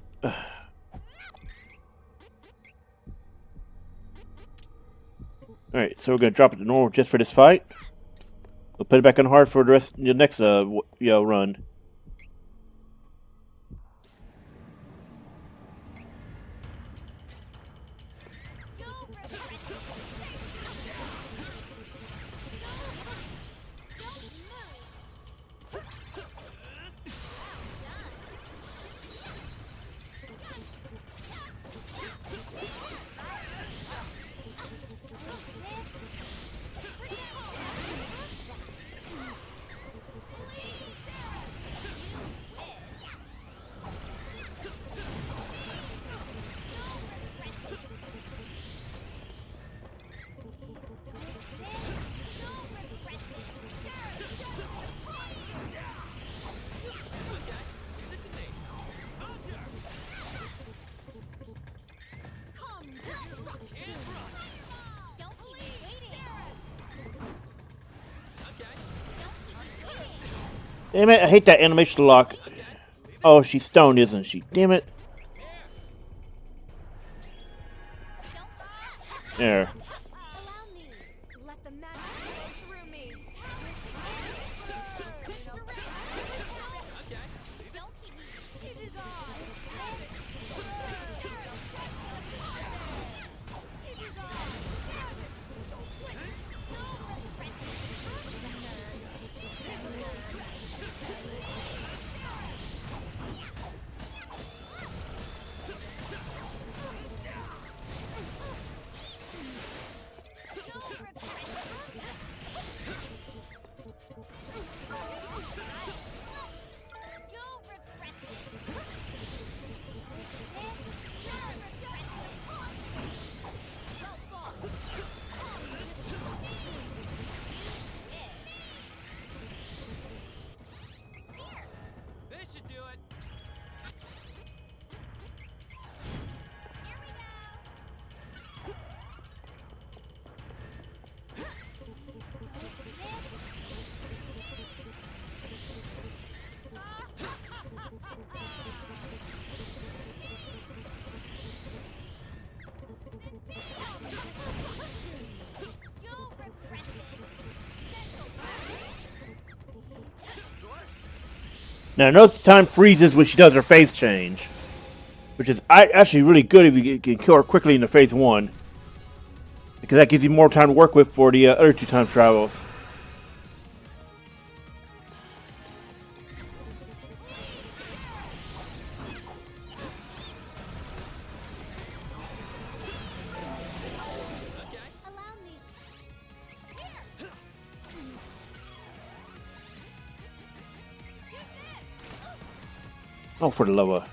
Alright, so we're gonna drop it to normal just for this fight. We'll put it back on hard for the rest the next run. Damn it, I hate that animation lock. Oh, she's stoned, isn't she? Damn it. There. Allow me. Let the magic flow through me. Don't keep me. It is I. It is This should do it. Here we go. You'll regret Now notice the time freezes when she does her phase change. Which is actually really good if you can kill her quickly in the phase 1. Because that gives you more time to work with for the other 2 time travels. Allow me. Oh, for the love of...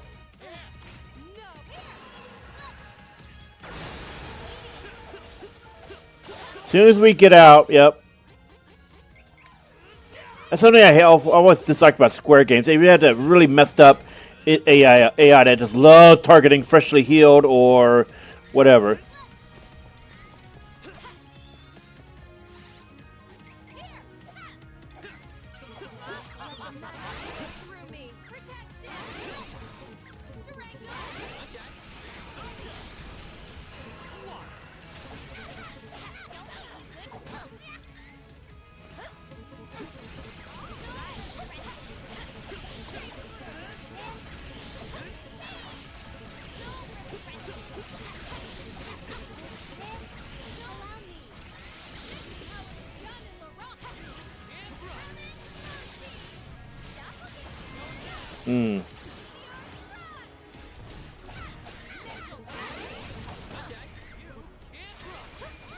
As soon as we get out, yep. That's something I always dislike about Square games. They had that really messed up AI that just loves targeting freshly healed or whatever. Through me. Protection. Duran. Hmm.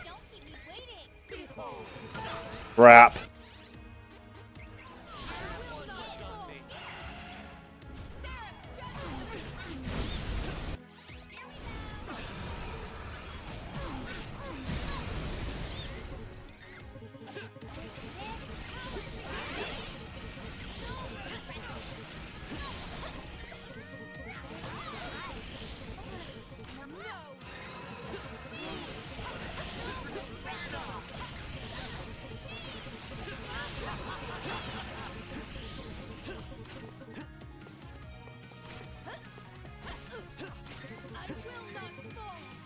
Don't keep me waiting. Crap.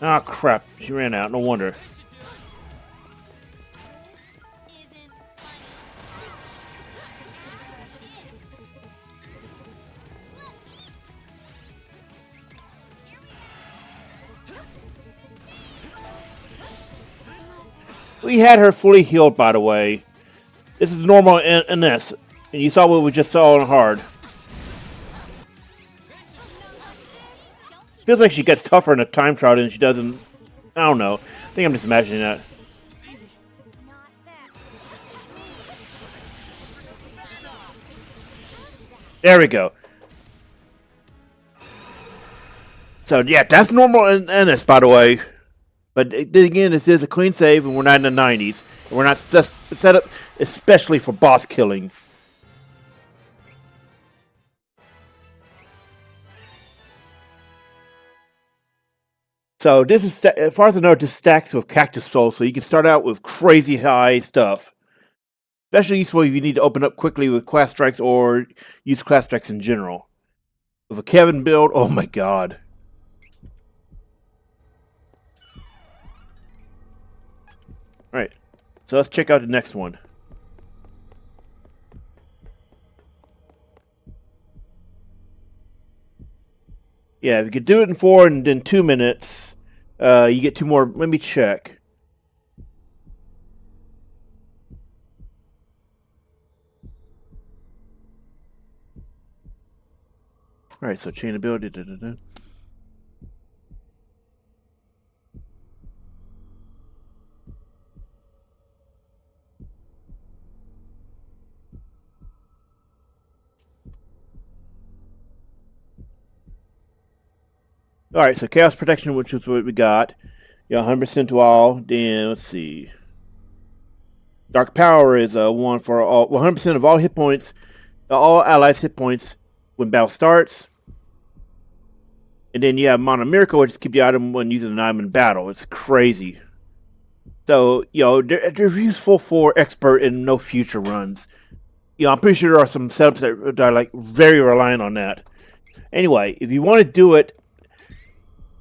Ah, crap. She ran out. No wonder. We had her fully healed, by the way. This is normal in Anise, and you saw what we just saw on hard. Feels like she gets tougher in a time trial than she does in... I don't know. I think I'm just imagining that. Not that. There we go. So, yeah, that's normal in Anise, by the way. But then again, this is a clean save, and we're not in the 90s. And we're not set up especially for boss killing. So this is, as far as I know, this stacks with Cactus Soul, so you can start out with crazy high stuff. Especially useful if you need to open up quickly with class strikes or use class strikes in general. With a Cavern build, oh my god. Alright, so let's check out the next one. Yeah, if you could do it in 4 and then 2 minutes, you get 2 more. Let me check. Alright, so chain ability. Alright, so Chaos Protection, which is what we got. Yeah, 100% to all. Then, let's see. Dark Power is 1 for all, 100% of all hit points, all allies' hit points when battle starts. And then you have Mana Miracle, which keeps the item when using an item in battle. It's crazy. So, they're useful for expert and no future runs. I'm pretty sure there are some setups that are like very reliant on that. Anyway, if you want to do it,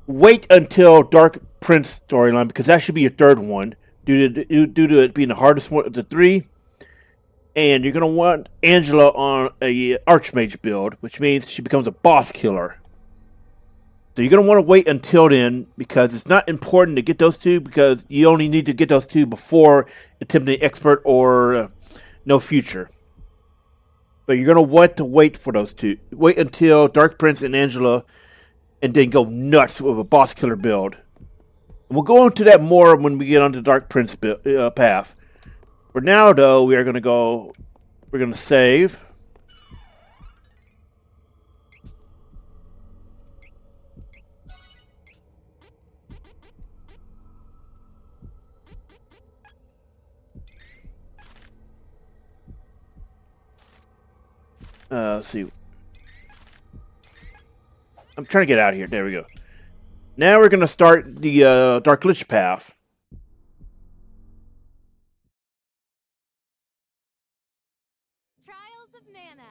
wait until Dark Prince storyline, because that should be your third one, due to it being the hardest one of the 3. And you're going to want Angela on a Archmage build, which means she becomes a boss killer. So you're going to want to wait until then, because it's not important to get those 2, because you only need to get those 2 before attempting Expert or No Future. But you're going to want to wait for those 2. Wait until Dark Prince and Angela, and then go nuts with a boss killer build. And we'll go into that more when we get on the Dark Prince path. For now, though, we're going to save. Let's see. I'm trying to get out of here. There we go. Now we're going to start the Dark Lich path. Trials of Mana.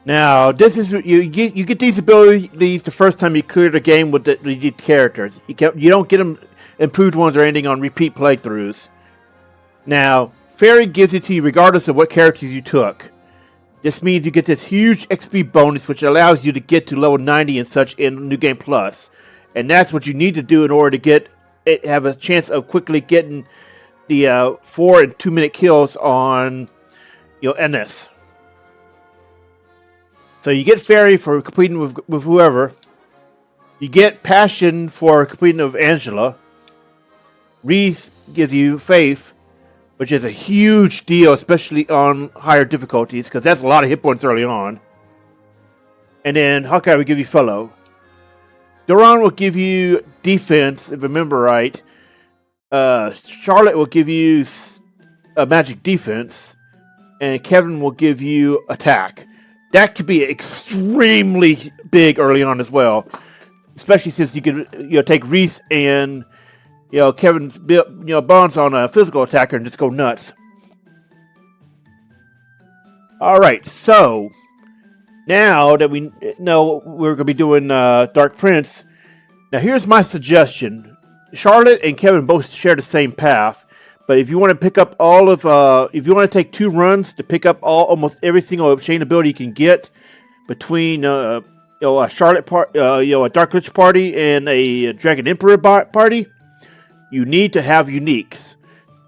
Now, this is you get these abilities the first time you clear the game with the characters. You don't get them improved ones or anything on repeat playthroughs. Now, Fairy gives it to you regardless of what characters you took. This means you get this huge XP bonus, which allows you to get to level 90 and such in New Game Plus, and that's what you need to do in order to have a chance of quickly getting the 4 and 2 minute kills on Anise. So you get Fairy for completing with whoever. You get Passion for completing with Angela. Reese gives you Faith, which is a huge deal, especially on higher difficulties, because that's a lot of hit points early on. And then Hawkeye will give you Fellow. Duran will give you Defense, if I remember right. Charlotte will give you a Magic Defense. And Cavern will give you Attack. That could be extremely big early on as well, especially since you can take Reese and Kevin's bonds on a physical attacker and just go nuts. All right, so now that we know we're going to be doing Dark Prince, now here's my suggestion. Charlotte and Kevin both share the same path, but if you want to pick up all of, if you want to take 2 runs to pick up almost every single chain ability you can get between, a Charlotte a Dark Lich party and a Dragon Emperor party, you need to have uniques.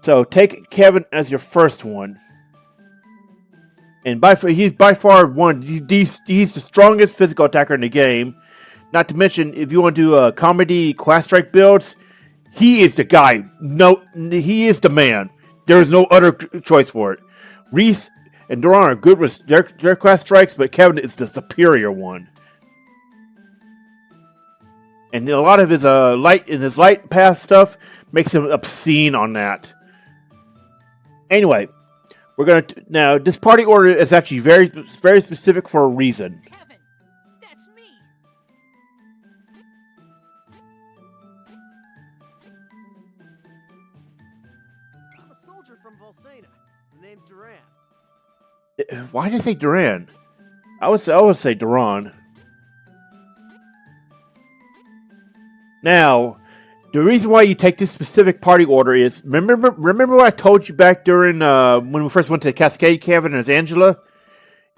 So take Kevin as your first one. And he's by far he's the strongest physical attacker in the game. Not to mention, if you want to do comedy quest strike builds, he is the guy. No, he is the man. There is no other choice for it. Reese and Duran are good with their quest strikes, but Kevin is the superior one. And a lot of his light path stuff makes him obscene on that. Anyway, now this party order is actually very, very specific for a reason. Kevin, that's me. I'm a soldier from Volsena. The name's Duran. Why did I say Duran? I would say Duran. Now, the reason why you take this specific party order is remember what I told you back during when we first went to the Cascade Cavern as Angela?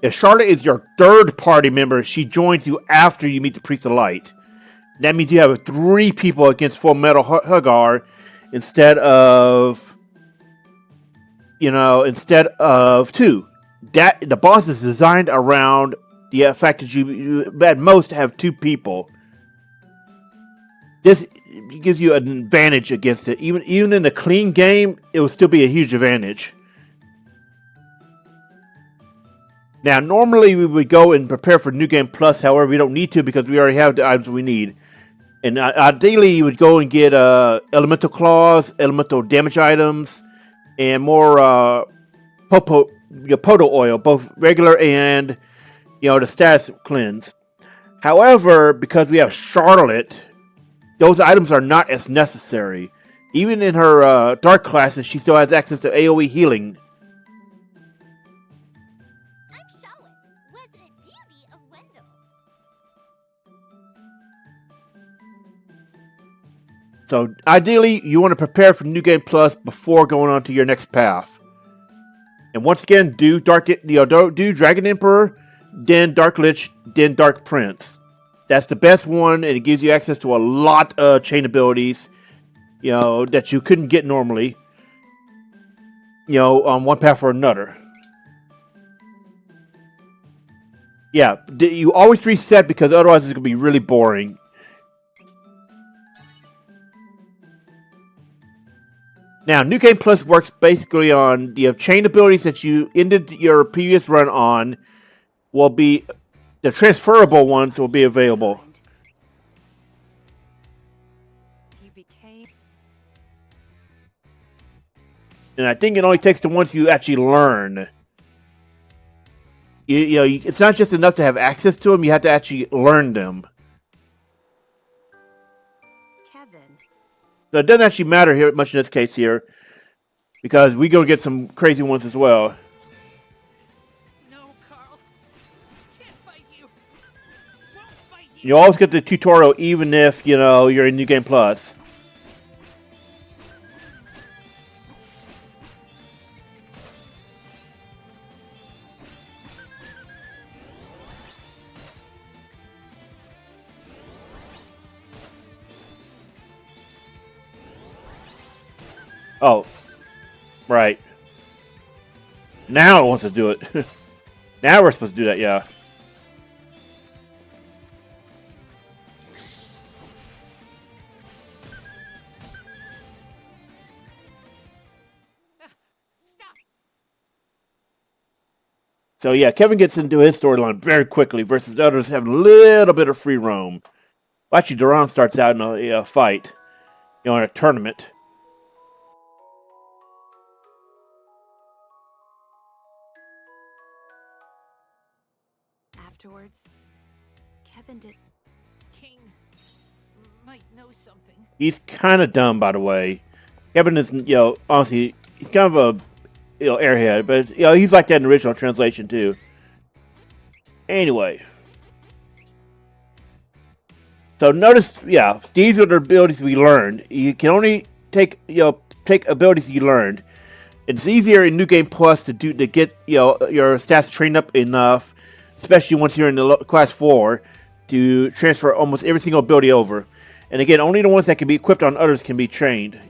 If Charlotte is your 3rd party member, she joins you after you meet the Priest of Light. That means you have 3 people against Full Metal Hagar instead of 2. The boss is designed around the fact that you at most have 2 people. This gives you an advantage against it. Even in a clean game, it will still be a huge advantage. Now, normally we would go and prepare for New Game Plus. However, we don't need to because we already have the items we need. And ideally, you would go and get Elemental Claws, Elemental Damage items, and more Poto Oil, both regular and the status cleanse. However, because we have Charlotte, those items are not as necessary. Even in her dark classes, she still has access to AoE healing. I'm Charlotte, resident beauty of Wendel. So ideally, you want to prepare for New Game Plus before going on to your next path. And once again, do Dragon Emperor, then Dark Lich, then Dark Prince. That's the best one, and it gives you access to a lot of chain abilities, that you couldn't get normally, on one path or another. Yeah, you always reset because otherwise it's going to be really boring. Now, New Game Plus works basically on the chain abilities that you ended your previous run on will be... The transferable ones will be available. He became. And I think it only takes the ones you actually learn. It's not just enough to have access to them, you have to actually learn them. Kevin. So it doesn't actually matter here much in this case here. Because we're going to get some crazy ones as well. No, Karl. Can't fight you. Won't fight you. You always get the tutorial even if, you're in New Game Plus. Oh. Right. Now it wants to do it. Now we're supposed to do that, yeah. Stop. So yeah, Kevin gets into his storyline very quickly versus the others have a little bit of free roam. Well, actually, Duran starts out in a fight, in a tournament. Afterwards, Kevin did. King might know something. He's kind of dumb, by the way. Kevin is, honestly, he's kind of a, airhead, but he's like that in the original translation too. Anyway, So notice, yeah, these are the abilities we learned. You can only take take abilities you learned. It's easier in New Game Plus to get your stats trained up enough, especially once you're in the class 4, to transfer almost every single ability over. And again, only the ones that can be equipped on others can be trained.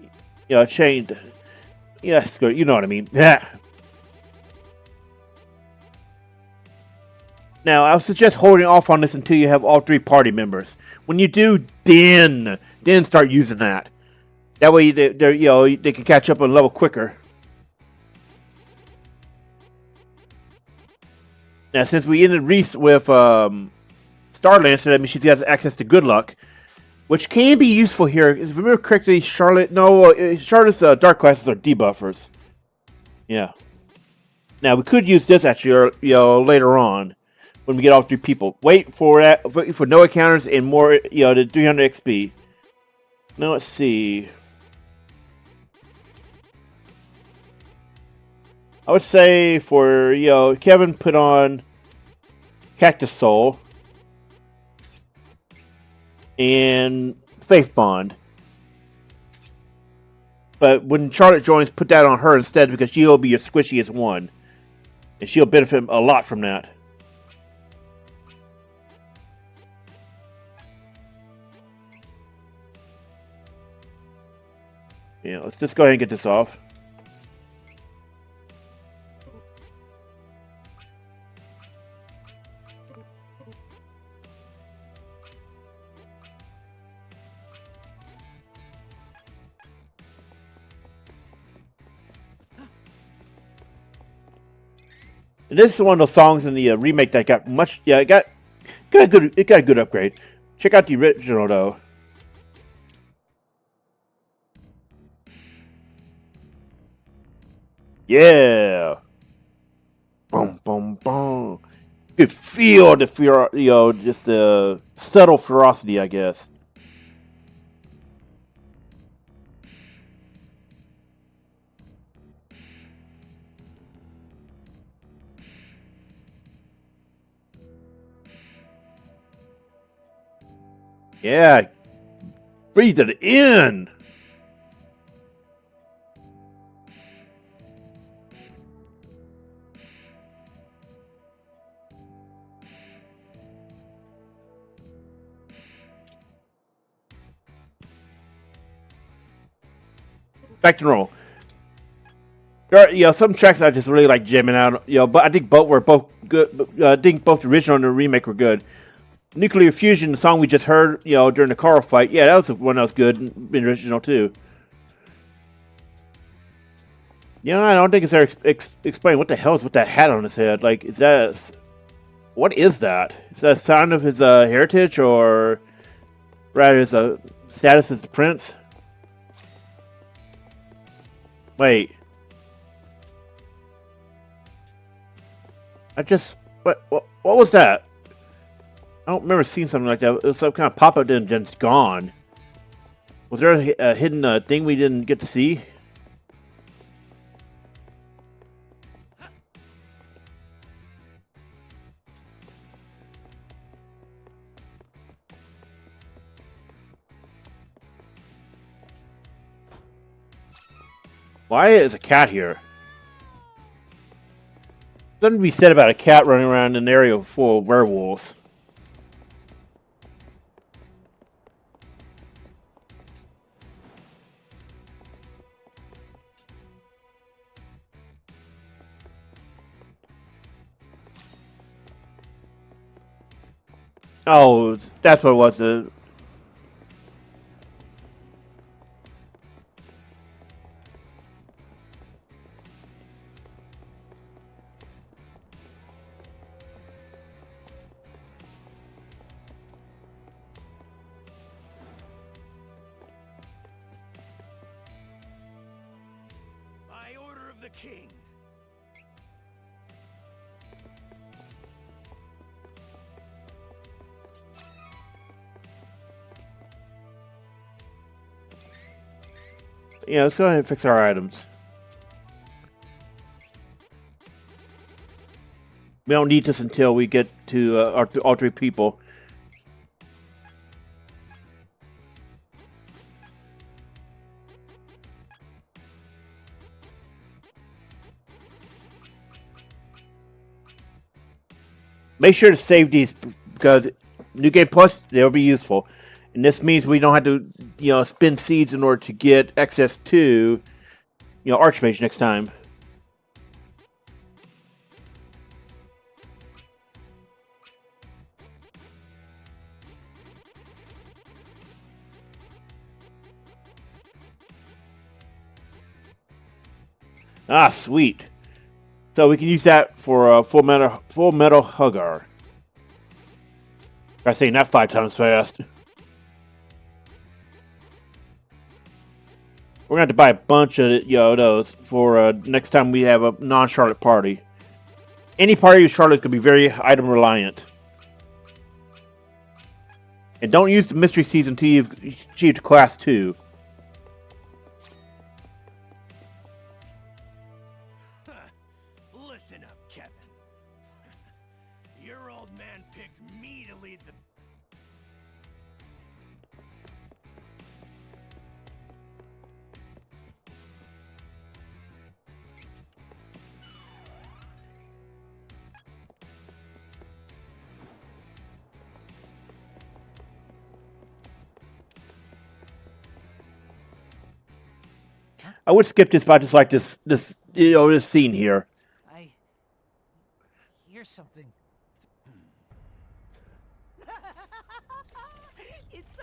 Chained. Yes, good. You know what I mean. Yeah. Now, I would suggest holding off on this until you have all 3 party members. When you do, then start using that. That way, they can catch up on level quicker. Now, since we ended Reese with Starlancer, that means she has access to Good Luck, which can be useful here. If I remember correctly, Charlotte's dark classes are debuffers. Yeah. Now, we could use this actually, later on. When we get all 3 people. Wait for that for no encounters and more, the 300 XP. Now let's see. I would say for Kevin, put on Cactus Soul and Faith Bond. But when Charlotte joins, put that on her instead because she'll be your squishiest one, and she'll benefit a lot from that. Yeah, let's just go ahead and get this off. And this is one of those songs in the remake that got much. Yeah, it got a good upgrade. Check out the original though. Yeah. Boom, boom, boom. You could feel the fear, just the subtle ferocity, I guess. Yeah. Breathe it in. Back to normal. There are, some tracks I just really like jamming out. But I think both were both good. I think both the original and the remake were good. Nuclear Fusion, the song we just heard, during the Karl fight. Yeah, that was one that was good in the original too. I don't think it's there explain what the hell is with that hat on his head. Like, what is that? Is that a sign of his heritage, or rather his status as the prince? Wait. What was that? I don't remember seeing something like that. It was some kind of pop-up and then it's gone. Was there a hidden thing we didn't get to see? Why is a cat here? Something to be said about a cat running around in an area full of werewolves. Oh, that's what it was. By order of the king. Yeah, let's go ahead and fix our items. We don't need this until we get to all 3 people. Make sure to save these because New Game Plus, they'll be useful. And this means we don't have to, spend seeds in order to get access to, Archmage next time. Ah, sweet. So we can use that for full metal hugger. Try saying that 5 times fast. We're gonna have to buy a bunch of those for next time we have a non-Charlotte party. Any party with Charlotte could be very item reliant. And don't use the mystery seeds until you've achieved class 2. Listen up, Kevin. Your old man picked me to lead the... I would skip this, but I just like this scene here. I hear something. It's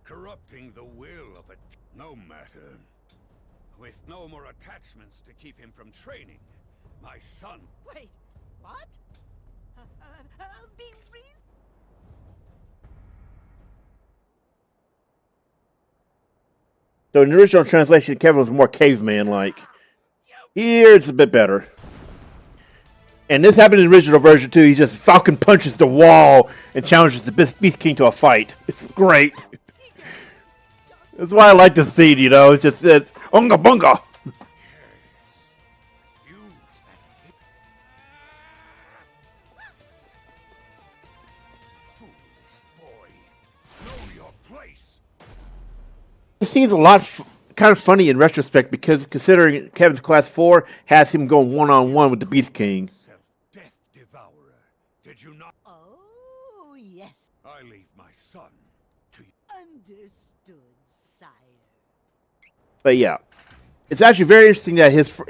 Corrupting the will of a... No matter. With no more attachments to keep him from training, my son... Wait, what? Be reasonable. So in the original translation, Kevin was more caveman-like. Here, it's a bit better. And this happened in the original version, too. He just falcon punches the wall and challenges the Beast King to a fight. It's great. That's why I like this scene, It's just, unga bunga. Foolish boy. Know your place. This scene's a lot kind of funny in retrospect because considering Kevin's class 4 has him going one-on-one with the Beast King. Self-death devourer. Did you not? Oh, yes. I leave my son to you. Understood, sire. But yeah, it's actually very interesting that his,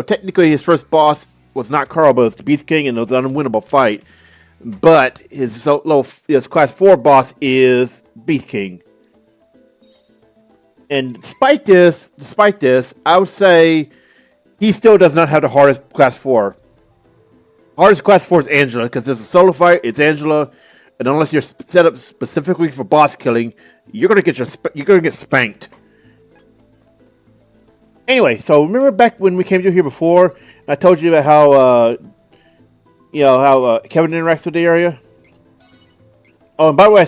technically his first boss was not Karl, but it was the Beast King, and it was an unwinnable fight. But his class 4 boss is Beast King. And despite this, I would say he still does not have the hardest class 4. Hardest class 4 is Angela, because it's a solo fight. It's Angela, and unless you're set up specifically for boss killing, you're gonna get spanked. Anyway, so remember back when we came through here before, I told you about how Kevin interacts with the area. Oh, and by the way, I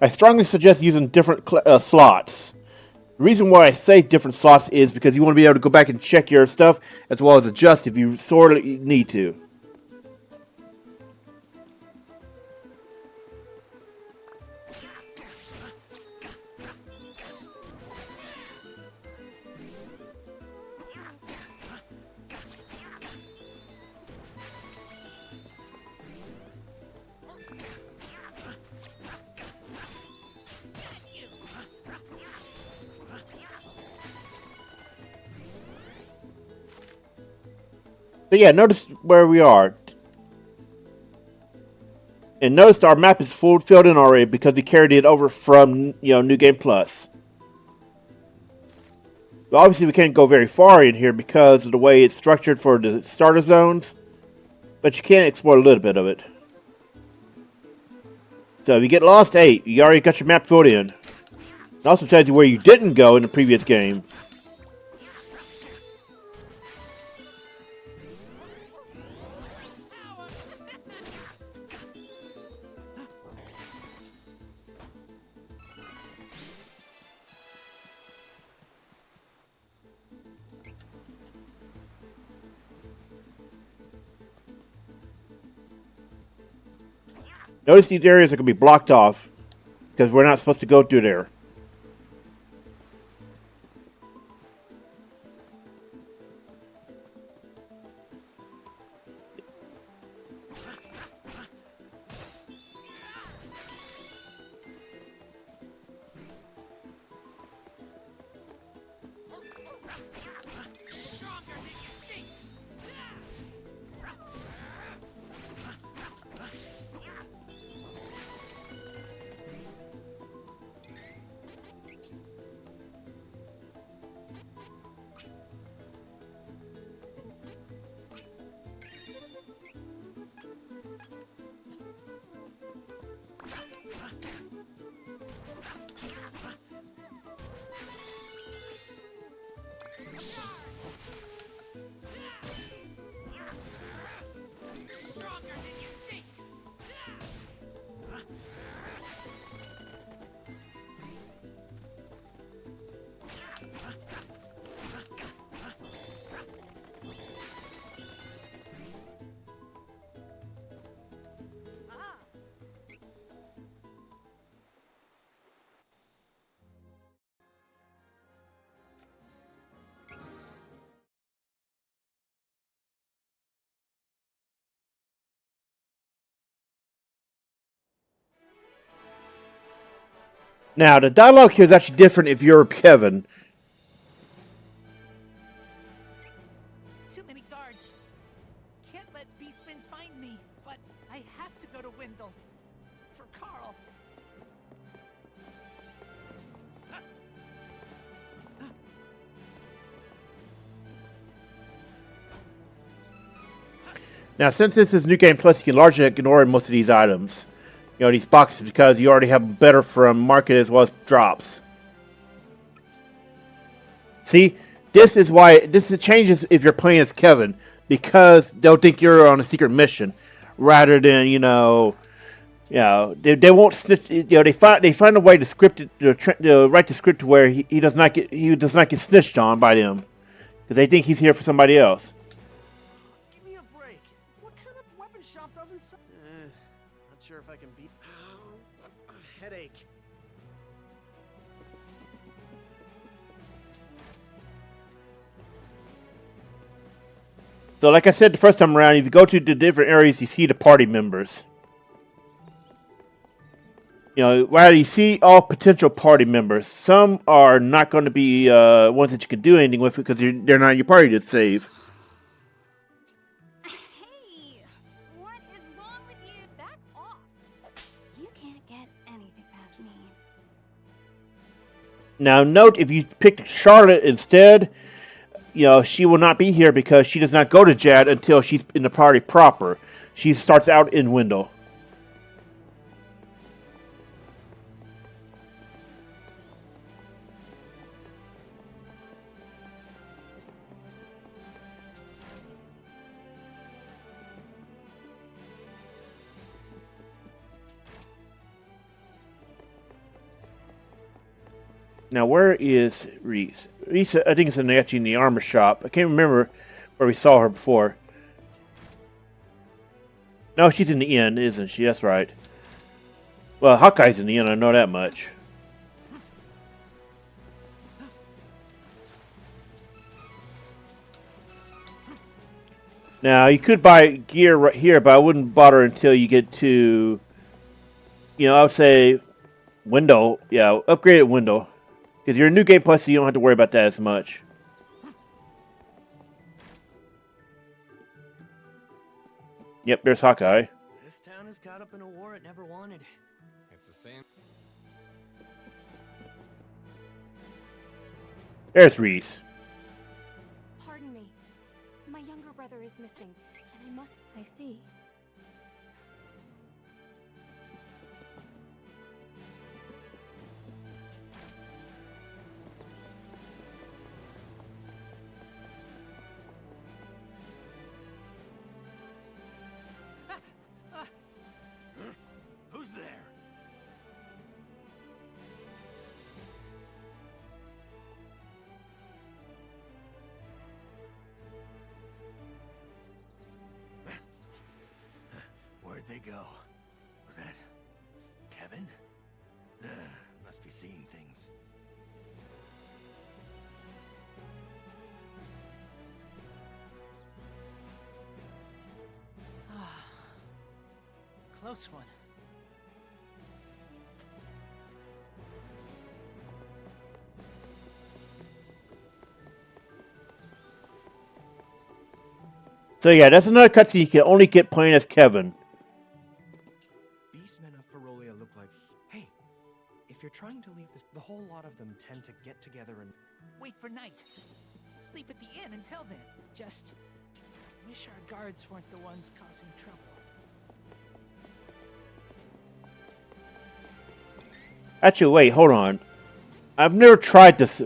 strongly suggest using different slots. The reason why I say different slots is because you want to be able to go back and check your stuff as well as adjust if you sorely need to. But yeah, notice where we are. And notice our map is filled in already because we carried it over from, New Game Plus. But obviously we can't go very far in here because of the way it's structured for the starter zones. But you can explore a little bit of it. So if you get lost, hey, you already got your map filled in. It also tells you where you didn't go in the previous game. Notice these areas are going to be blocked off because we're not supposed to go through there. Now, the dialogue here is actually different if you're Kevin. Too many guards. Can't let Beastmen find me, but I have to go to Wendel. For Karl. Now, since this is New Game Plus, you can largely ignore most of these items. You know, these boxes, because you already have them better from market as well as drops. See, this is why this changes if you're playing as Kevin, because they'll think you're on a secret mission, rather than they won't snitch. You know, they find a way to script it, to write the script to where he does not get snitched on by them, because they think he's here for somebody else. Give me a break. What kind of weapon shop doesn't sell? Not sure if I can beat. Headache. So, like I said the first time around, if you go to the different areas, you see the party members. You know, while you see all potential party members, some are not going to be ones that you can do anything with because they're not in your party to save. Hey! What is wrong with you? Back off! You can't get anything past me. Now, note if you picked Charlotte instead, you know, she will not be here because she does not go to Jadd until she's in the party proper. She starts out in Wendel. Now, where is Reese? Reese, I think it's actually in the armor shop. I can't remember where we saw her before. No, she's in the inn, isn't she? That's right. Well, Hawkeye's in the inn, I know that much. Now, you could buy gear right here, but I wouldn't bother until you get to, I would say Wendel. Yeah, upgrade at Wendel. Because you're a New Game Plus, so you don't have to worry about that as much. Yep, there's Hawkeye. This town is caught up in a war it never wanted. It's the same. There's Reese. Pardon me. My younger brother is missing, and I must... I see. Who's there? Where'd they go? Was that Kevin? Must be seeing things. Close one. So yeah, that's another cutscene you can only get playing as Kevin. Beastmen of Ferolia look like... Hey, if you're trying to leave this... The whole lot of them tend to get together and... Wait for night. Sleep at the inn until then. Just wish our guards weren't the ones causing trouble. Actually, wait, hold on. I've never tried this.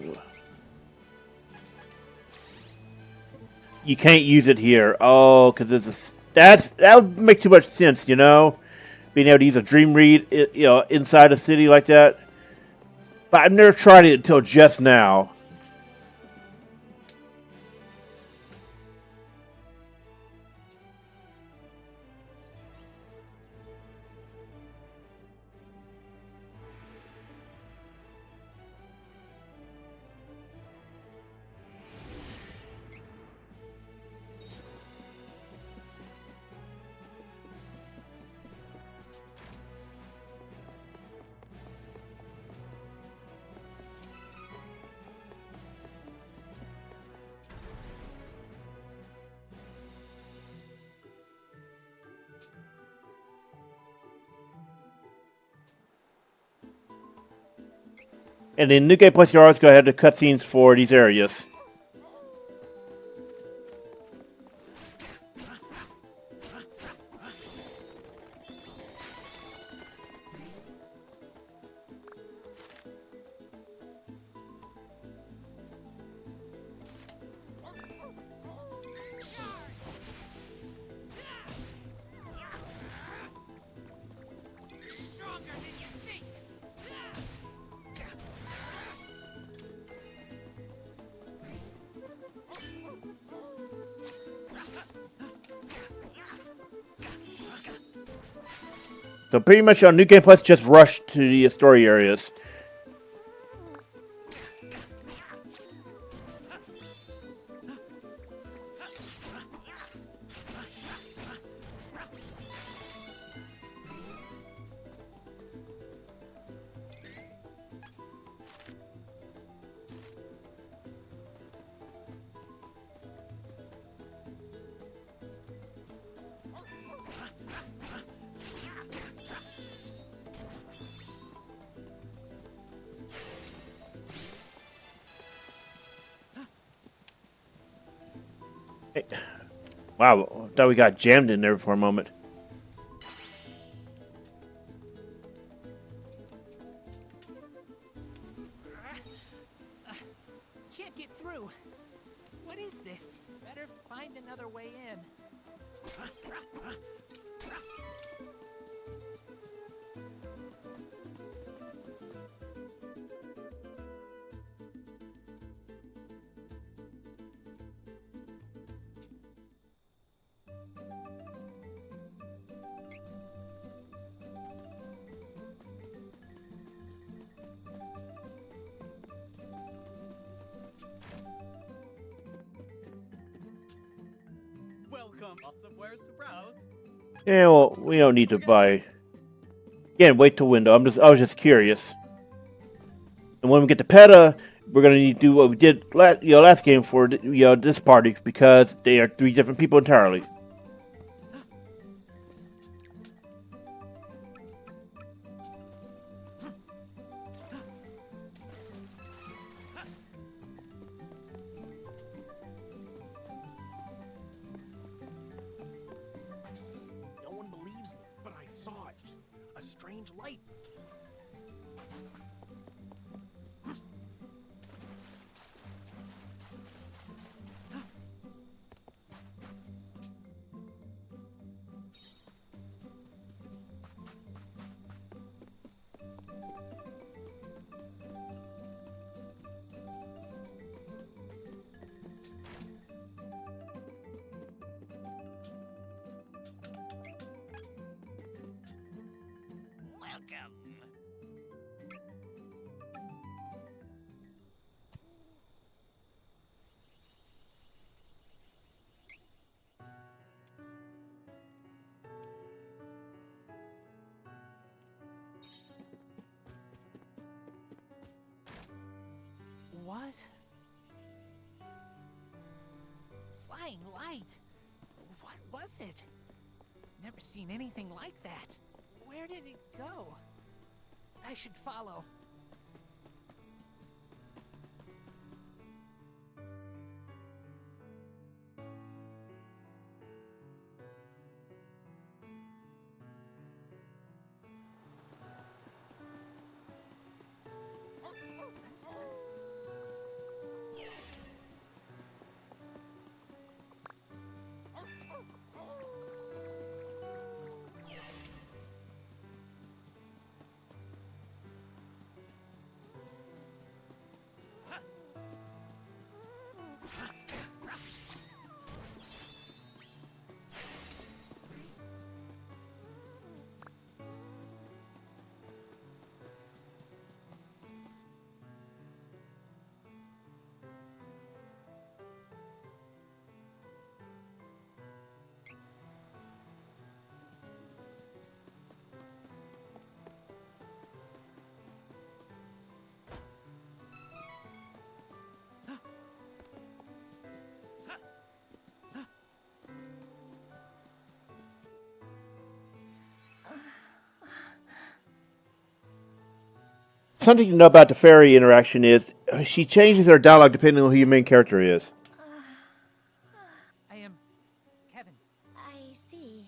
You can't use it here. Oh, because it's that would make too much sense, you know, being able to use a dream read, inside a city like that. But I've never tried it until just now. And in New Game Plus, you always go ahead to cutscenes for these areas. So pretty much on New Game Plus, just rush to the Astoria areas. Wow, I thought we got jammed in there for a moment. Can't get through. What is this? Better find another way in. Welcome. Lots of wares to browse. Yeah, well, we don't need to buy. Again, wait till window. I was just curious. And when we get to PETA, we're gonna need to do what we did last game for this party because they are 3 different people entirely. No one believes me, but I saw it. A strange light. Welcome. What? Flying light? What was it? Never seen anything like that. Where did it go? I should follow. something to know about the fairy interaction is she changes her dialogue depending on who your main character is. I am Kevin. I see.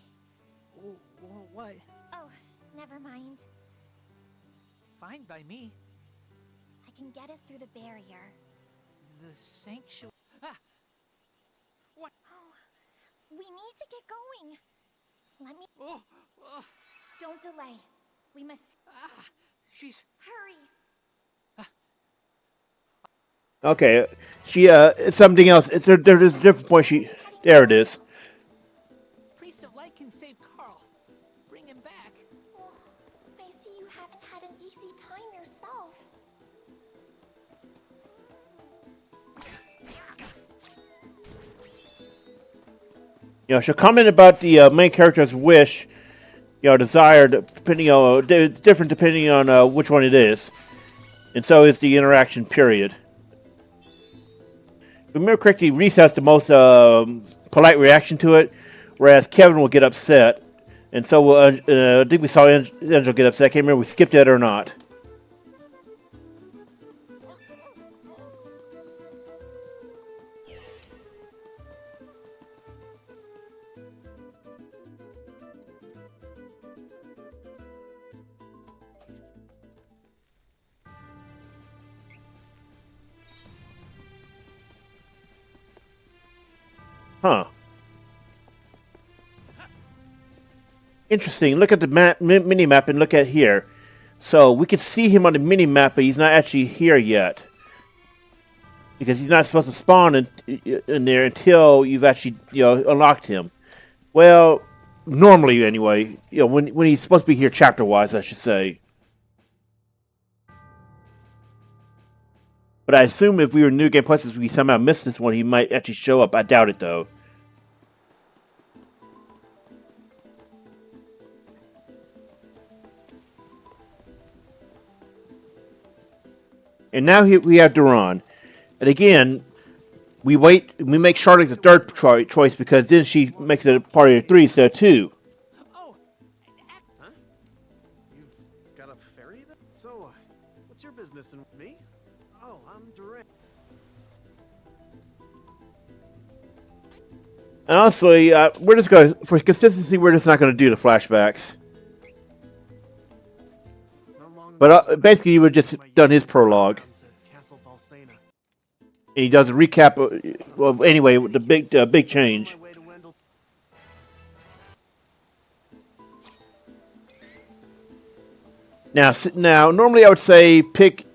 What? Oh, never mind. Fine by me. I can get us through the barrier. The sanctuary. Ah! What? Oh, we need to get going. Let me. Oh! Don't delay. We must Ah! She's. hurry. Okay, she it's something else. There's a different point. There it is. Priest of Light can save Karl. Bring him back. Oh, I see you haven't had an easy time yourself. You know, she'll comment about the main character's wish, you know, desire, depending on it's different depending on which one it is, and so is the interaction period. If I remember correctly, Reese has the most polite reaction to it, whereas Kevin will get upset, and so will, I think we saw Angel get upset. I can't remember if we skipped that or not. Huh. Interesting. Look at the mini map and look at here. So we can see him on the mini map, but he's not actually here yet because he's not supposed to spawn in there until you've actually unlocked him. Well, normally anyway. You know when he's supposed to be here chapter wise, I should say. But I assume if we were New Game Plus, if we somehow missed this one, he might actually show up. I doubt it, though. And now we have Duran. And again, we make Charlotte the third choice because then she makes it a party of three instead of two. Oh! Huh? You've got a fairy then? So, what's your business and me? Oh, I'm Duran. And honestly, we're just going to, for consistency, we're just not going to do the flashbacks. But basically, you would just done his prologue. And he does a recap of, well, anyway, the big change. Now, normally I would say pick,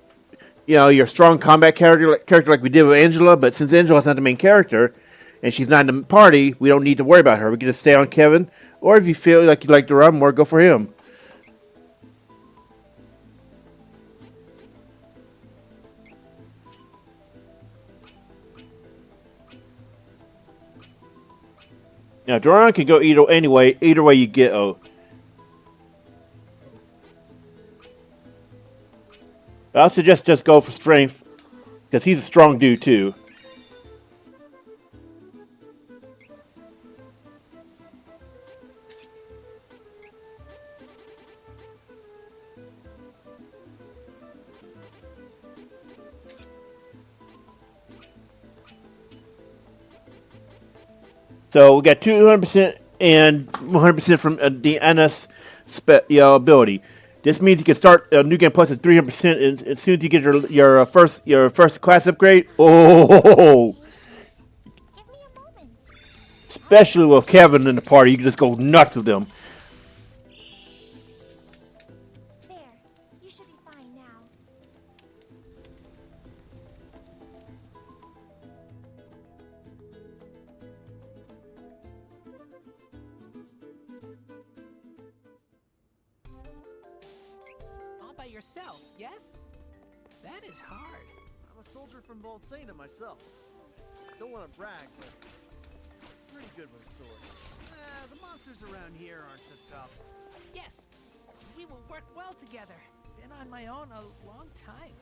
your strong combat character like we did with Angela. But since Angela's not the main character, and she's not in the party, we don't need to worry about her. We can just stay on Kevin. Or if you feel like you'd like to run more, go for him. Now, Duran can go either way you get. I'll suggest just go for strength, because he's a strong dude too. So we got 200% and 100% from the Anise ability. This means you can start New Game Plus at 300% as soon as you get your first class upgrade. Oh, Give me a moment. especially with Cavern in the party, you can just go nuts with them. There. You should be fine now. All by yourself, yes? That is hard. I'm a soldier from Voltaina myself. Don't want to brag, but pretty good with a sword. The monsters around here aren't so tough. Yes, we will work well together. Been on my own a long time.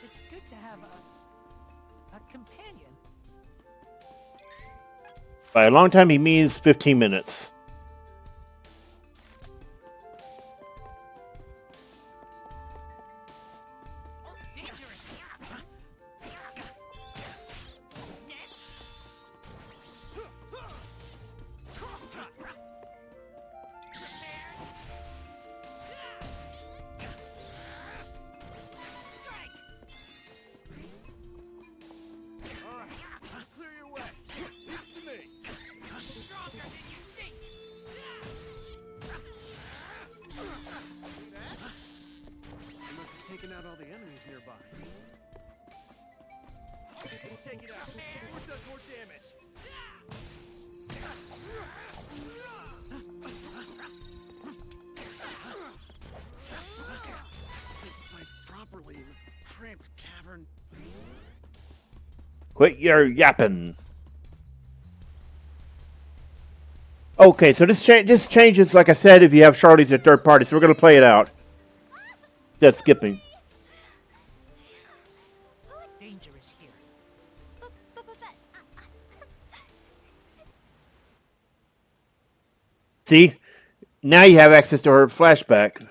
It's good to have a companion. By a long time, he means 15 minutes. Quit your yapping. Okay, so this changes, like I said, if you have Charlie as a third party. So we're gonna play it out. That's skipping. Danger is here. See, now you have access to her flashback.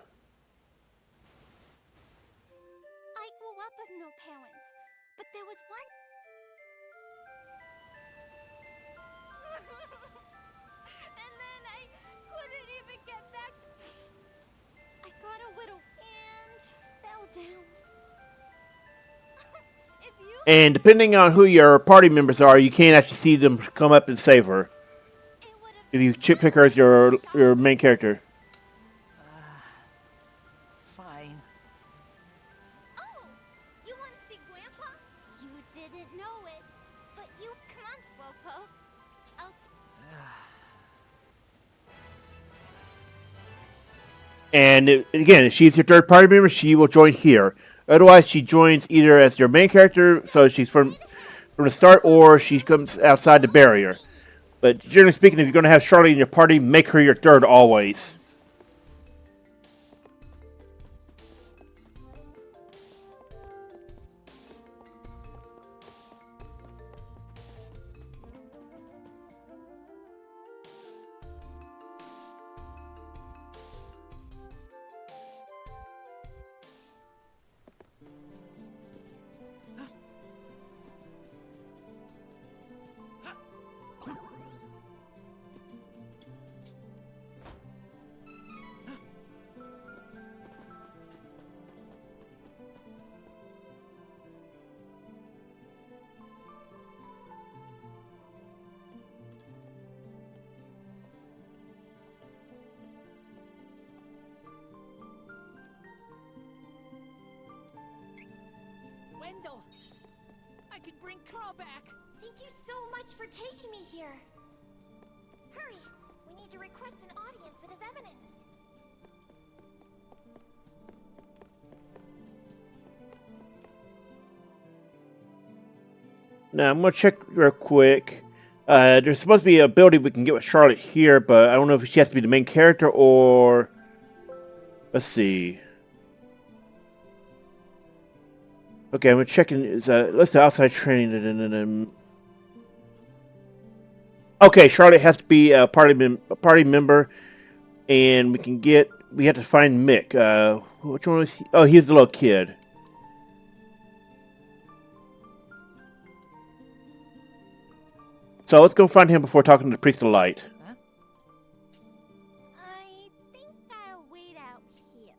I grew up with no parents, but there was one. And then I couldn't even get back. I got a little and fell down. If you And depending on who your party members are, you can't actually see them come up and save her. it would have If you pick her as your main character. Fine. Oh, you want to see Grandpa? You didn't know it, but you come on, Slowpoke. I'll And again, if she's your third party member, she will join here. Otherwise, she joins either as your main character, so she's from the start, or she comes outside the barrier. But generally speaking, if you're going to have Charlotte in your party, make her your third always. Wendel! I could bring Karl back! Thank you so much for taking me here. Hurry, we need to request an audience with his eminence. Now, I'm going to check real quick. There's supposed to be an ability we can get with Charlotte here, but I don't know if she has to be the main character or... Let's see. Okay, I'm checking. Let's do outside training. Okay, Charlotte has to be a party member, and we have to find Mick. Which one is he? Oh, he's the little kid. So let's go find him before talking to the Priest of Light. Huh? I think I'll wait out here.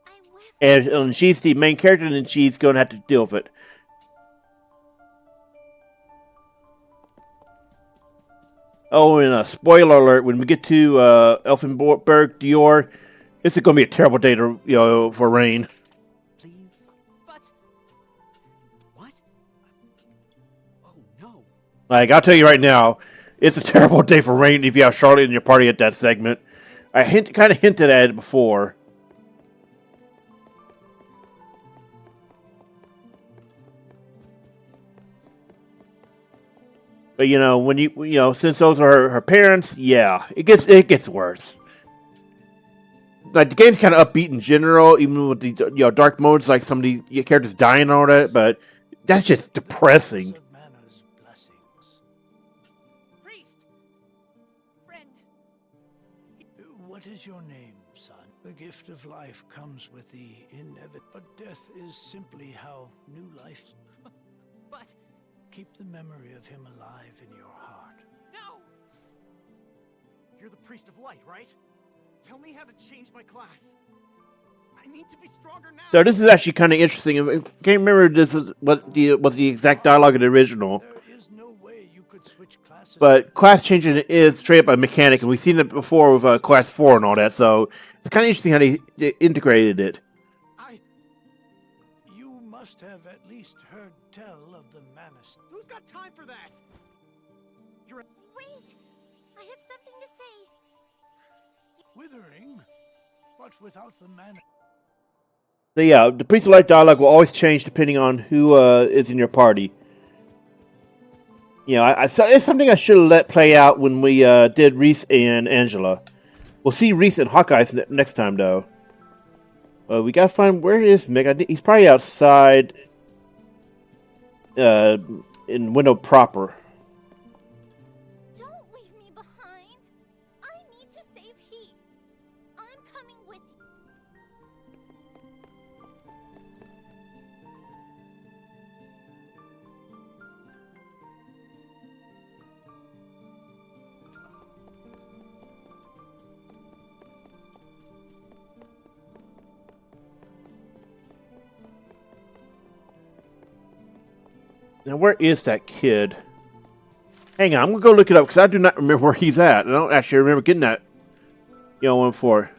I whiffed. And she's the main character, and then she's going to have to deal with it. Oh, and a spoiler alert: when we get to Elfenberg, Dior, this is going to be a terrible day for rain. Please? But What? Oh, no. Like, I'll tell you right now, it's a terrible day for rain if you have Charlotte in your party at that segment. I kind of hinted at it before. But when since those are her parents, yeah, it gets worse. Like, the game's kind of upbeat in general, even with the dark modes, like some of these characters dying and all that. But that's just depressing. Of manners, blessings. priest! Friend! What is your name, son? The gift of life comes with the inevitable, but death is simply how new life. But Keep the memory of him alive in your heart. no! You're the Priest of Light, right? Tell me how to change my class. I need to be stronger now. So this is actually kind of interesting. I can't remember this is what was the exact dialogue of the original. There is no way you could switch classes. But class changing is straight up a mechanic, and we've seen it before with Class 4 and all that, so it's kind of interesting how they integrated it. You must have at least heard tell of the Manus. Who's got time for that? Wait! I have something to say. Withering, but without the Manus. So yeah, the Priest of Light dialogue will always change depending on who is in your party. You know, it's something I should have let play out when we did Reese and Angela. We'll see Reese and Hawkeyes next time, though. We gotta find where is Mick. I think he's probably outside in Wendel proper. Don't leave me behind. I need to save Heath. I'm coming with you. Now, where is that kid? Hang on, I'm gonna go look it up because I do not remember where he's at. I don't actually remember getting that. One for.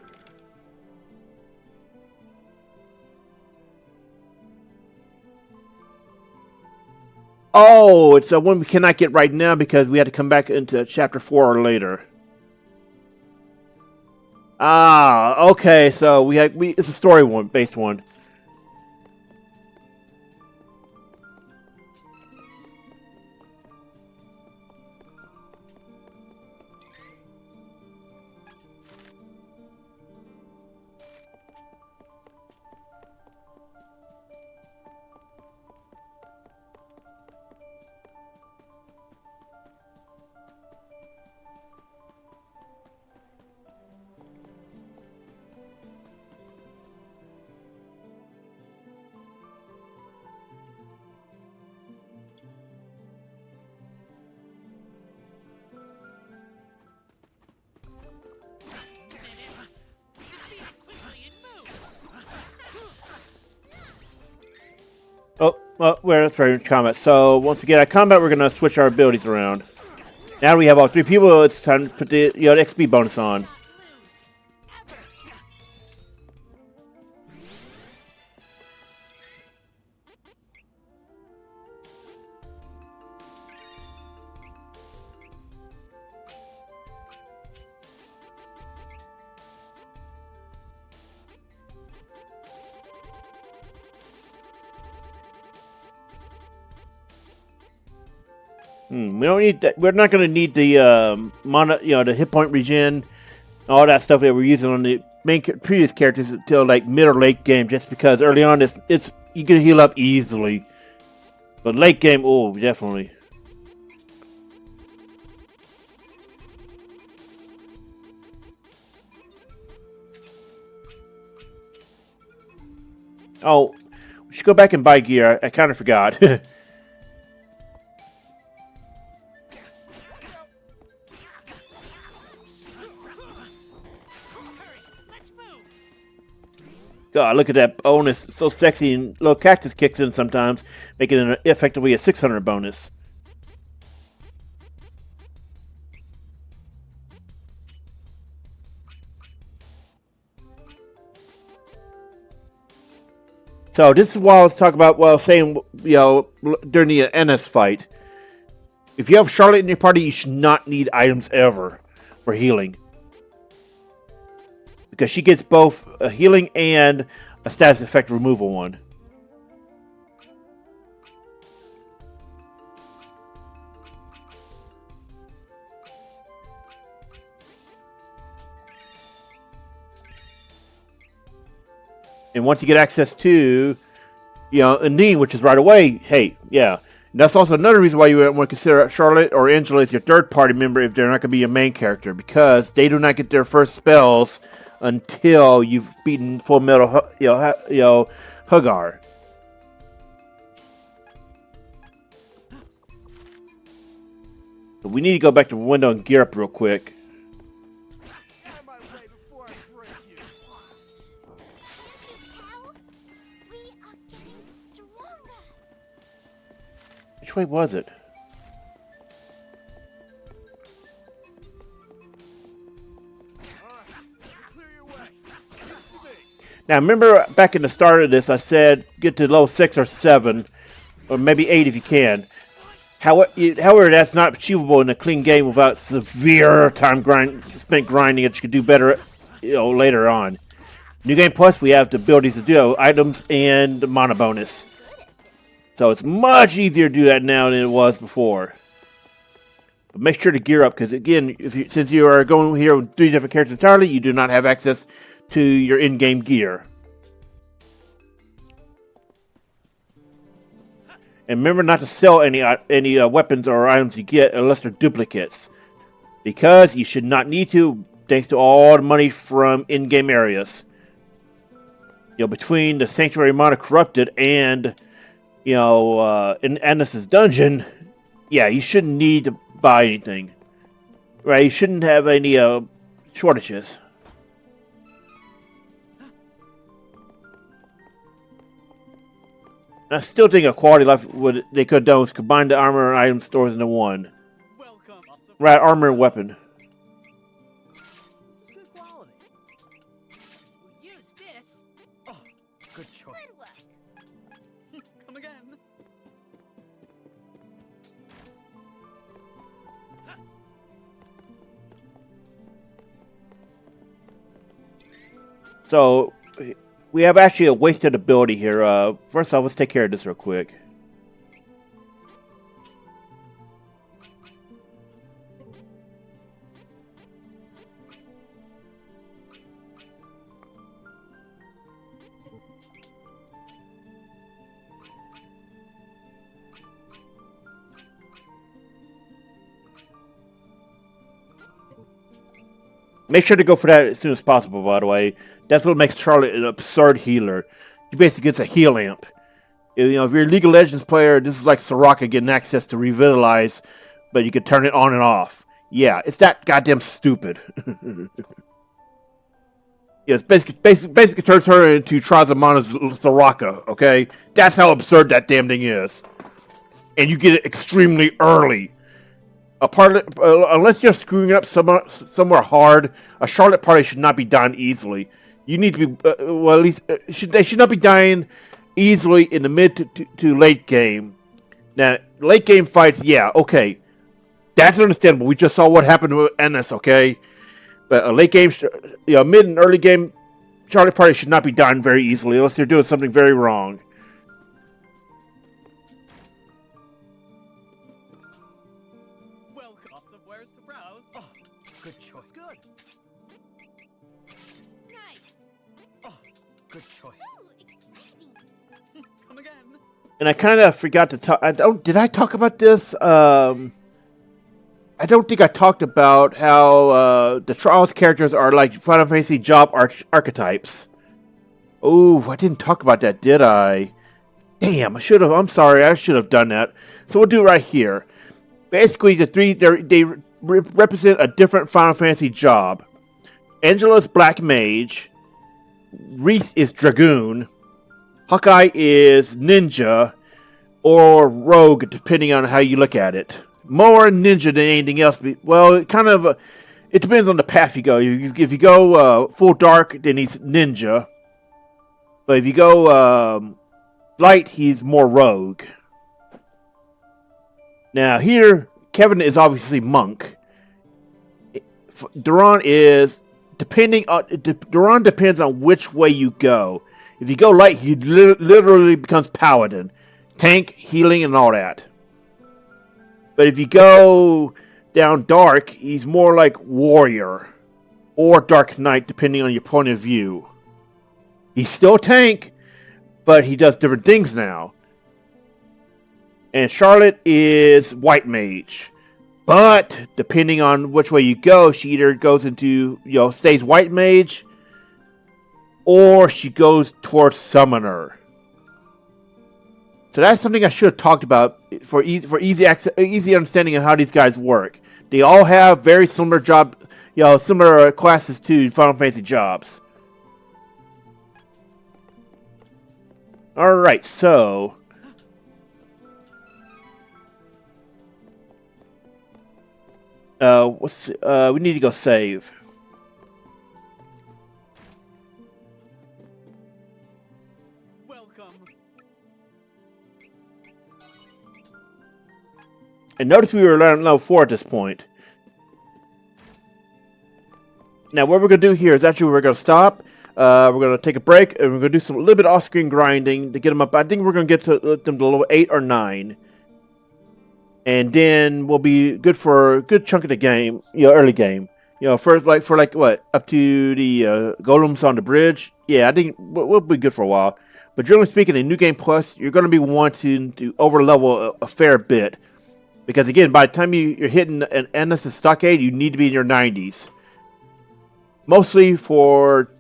Oh, it's a one we cannot get right now because we had to come back into chapter 4 or later. Ah, okay. So it's a story based one. Oh, well, that's right, combat. So, once again, at combat, we're going to switch our abilities around. Now we have all 3 people, it's time to put the XP bonus on. We don't need that. We're not going to need the the hit point regen, all that stuff that we're using on the previous characters until like mid or late game. Just because early on, it's you can heal up easily, but late game, oh, definitely. Oh, we should go back and buy gear. I kind of forgot. God, look at that bonus. It's so sexy, and little cactus kicks in sometimes, making it effectively a 600 bonus. So this is what I was talking about, saying, during the Anise fight. If you have Charlotte in your party, you should not need items ever for healing. Because she gets both a healing and a status effect removal one. And once you get access to, Anise, which is right away, hey, yeah. And that's also another reason why you want to consider Charlotte or Angela as your third party member if they're not going to be a main character. Because they do not get their first spells until you've beaten Full Metal, Hagar. So we need to go back to Wendel and gear up real quick. Can't you tell? We are getting stronger. Which way was it? Now, remember back in the start of this, I said get to level 6 or 7, or maybe 8 if you can. However, that's not achievable in a clean game without severe time spent grinding that you could do better, later on. New Game Plus, we have the abilities to do items and the mana bonus. So it's much easier to do that now than it was before. But make sure to gear up, because again, since you are going here with 3 different characters entirely, you do not have access to your in-game gear. And remember not to sell any weapons or items you get unless they're duplicates, because you should not need to, thanks to all the money from in-game areas. Between the Sanctuary Mana Corrupted and in Anise's dungeon, yeah, you shouldn't need to buy anything. Right? You shouldn't have any shortages. I still think a quality life they could have done was combine the armor and item stores into one. Welcome. Right, armor and weapon. This is good quality. We'll use this. Oh, good choice. Good work. Come again. So, we have actually a wasted ability here. First off, let's take care of this real quick. Make sure to go for that as soon as possible, by the way. That's what makes Charlotte an absurd healer. She basically gets a heal amp. If you're a League of Legends player, this is like Soraka getting access to Revitalize, but you can turn it on and off. Yeah, it's that goddamn stupid. Yes, basically turns her into Trials of Mana's Soraka, okay? That's how absurd that damn thing is. And you get it extremely early. Unless you're screwing up somewhere hard, a Charlotte party should not be dying easily. You need to be, at least they should not be dying easily in the mid to late game. Now, late game fights, yeah, okay, that's understandable. We just saw what happened with Anise, okay? But a late game, mid and early game, Charlotte party should not be dying very easily unless they're doing something very wrong. Welcome. Lots of wares to browse. Oh, good choice. Good. Nice. Oh, good choice. Ooh, exciting. Come again. And I kind of forgot to talk. Did I talk about this? I don't think I talked about how the Trials characters are like Final Fantasy job archetypes. Oh, I didn't talk about that, did I? Damn, I should have. I'm sorry, I should have done that. So we'll do it right here. Basically, the three they represent a different Final Fantasy job. Angela's Black Mage. Reese is Dragoon. Hawkeye is Ninja. Or Rogue, depending on how you look at it. More ninja than anything else. Well, it kind of it depends on the path you go. If you go full dark, then he's ninja. But if you go light, he's more rogue. Now here, Cavern is obviously monk. Duran is Duran depends on which way you go. If you go light, he literally becomes paladin, tank, healing, and all that. But if you go down dark, he's more like warrior or dark knight, depending on your point of view. He's still tank, but he does different things now. And Charlotte is white mage. But depending on which way you go, she either goes into, stays white mage, or she goes towards summoner. So that's something I should have talked about for easy understanding of how these guys work. They all have very similar similar classes to Final Fantasy jobs. All right, so we need to go save. Welcome. And notice we were level 4 at this point. Now, what we're going to do here is actually we're going to stop. We're going to take a break, and we're going to do a little bit of off-screen grinding to get them up. I think we're going to get them to level 8 or 9. and then we'll be good for a good chunk of the game, early game. First for what, up to the golems on the bridge. Yeah, I think we'll be good for a while. But generally speaking, in New Game Plus, you're going to be wanting to over-level a fair bit. Because again, by the time you're hitting an Anise and Stockade, you need to be in your 90s. Mostly for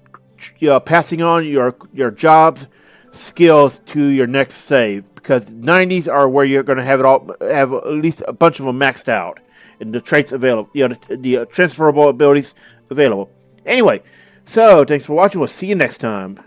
passing on your jobs, skills to your next save. Because 90s are where you're going to have at least a bunch of them maxed out. And the traits available, the transferable abilities available. Anyway, so thanks for watching. We'll see you next time.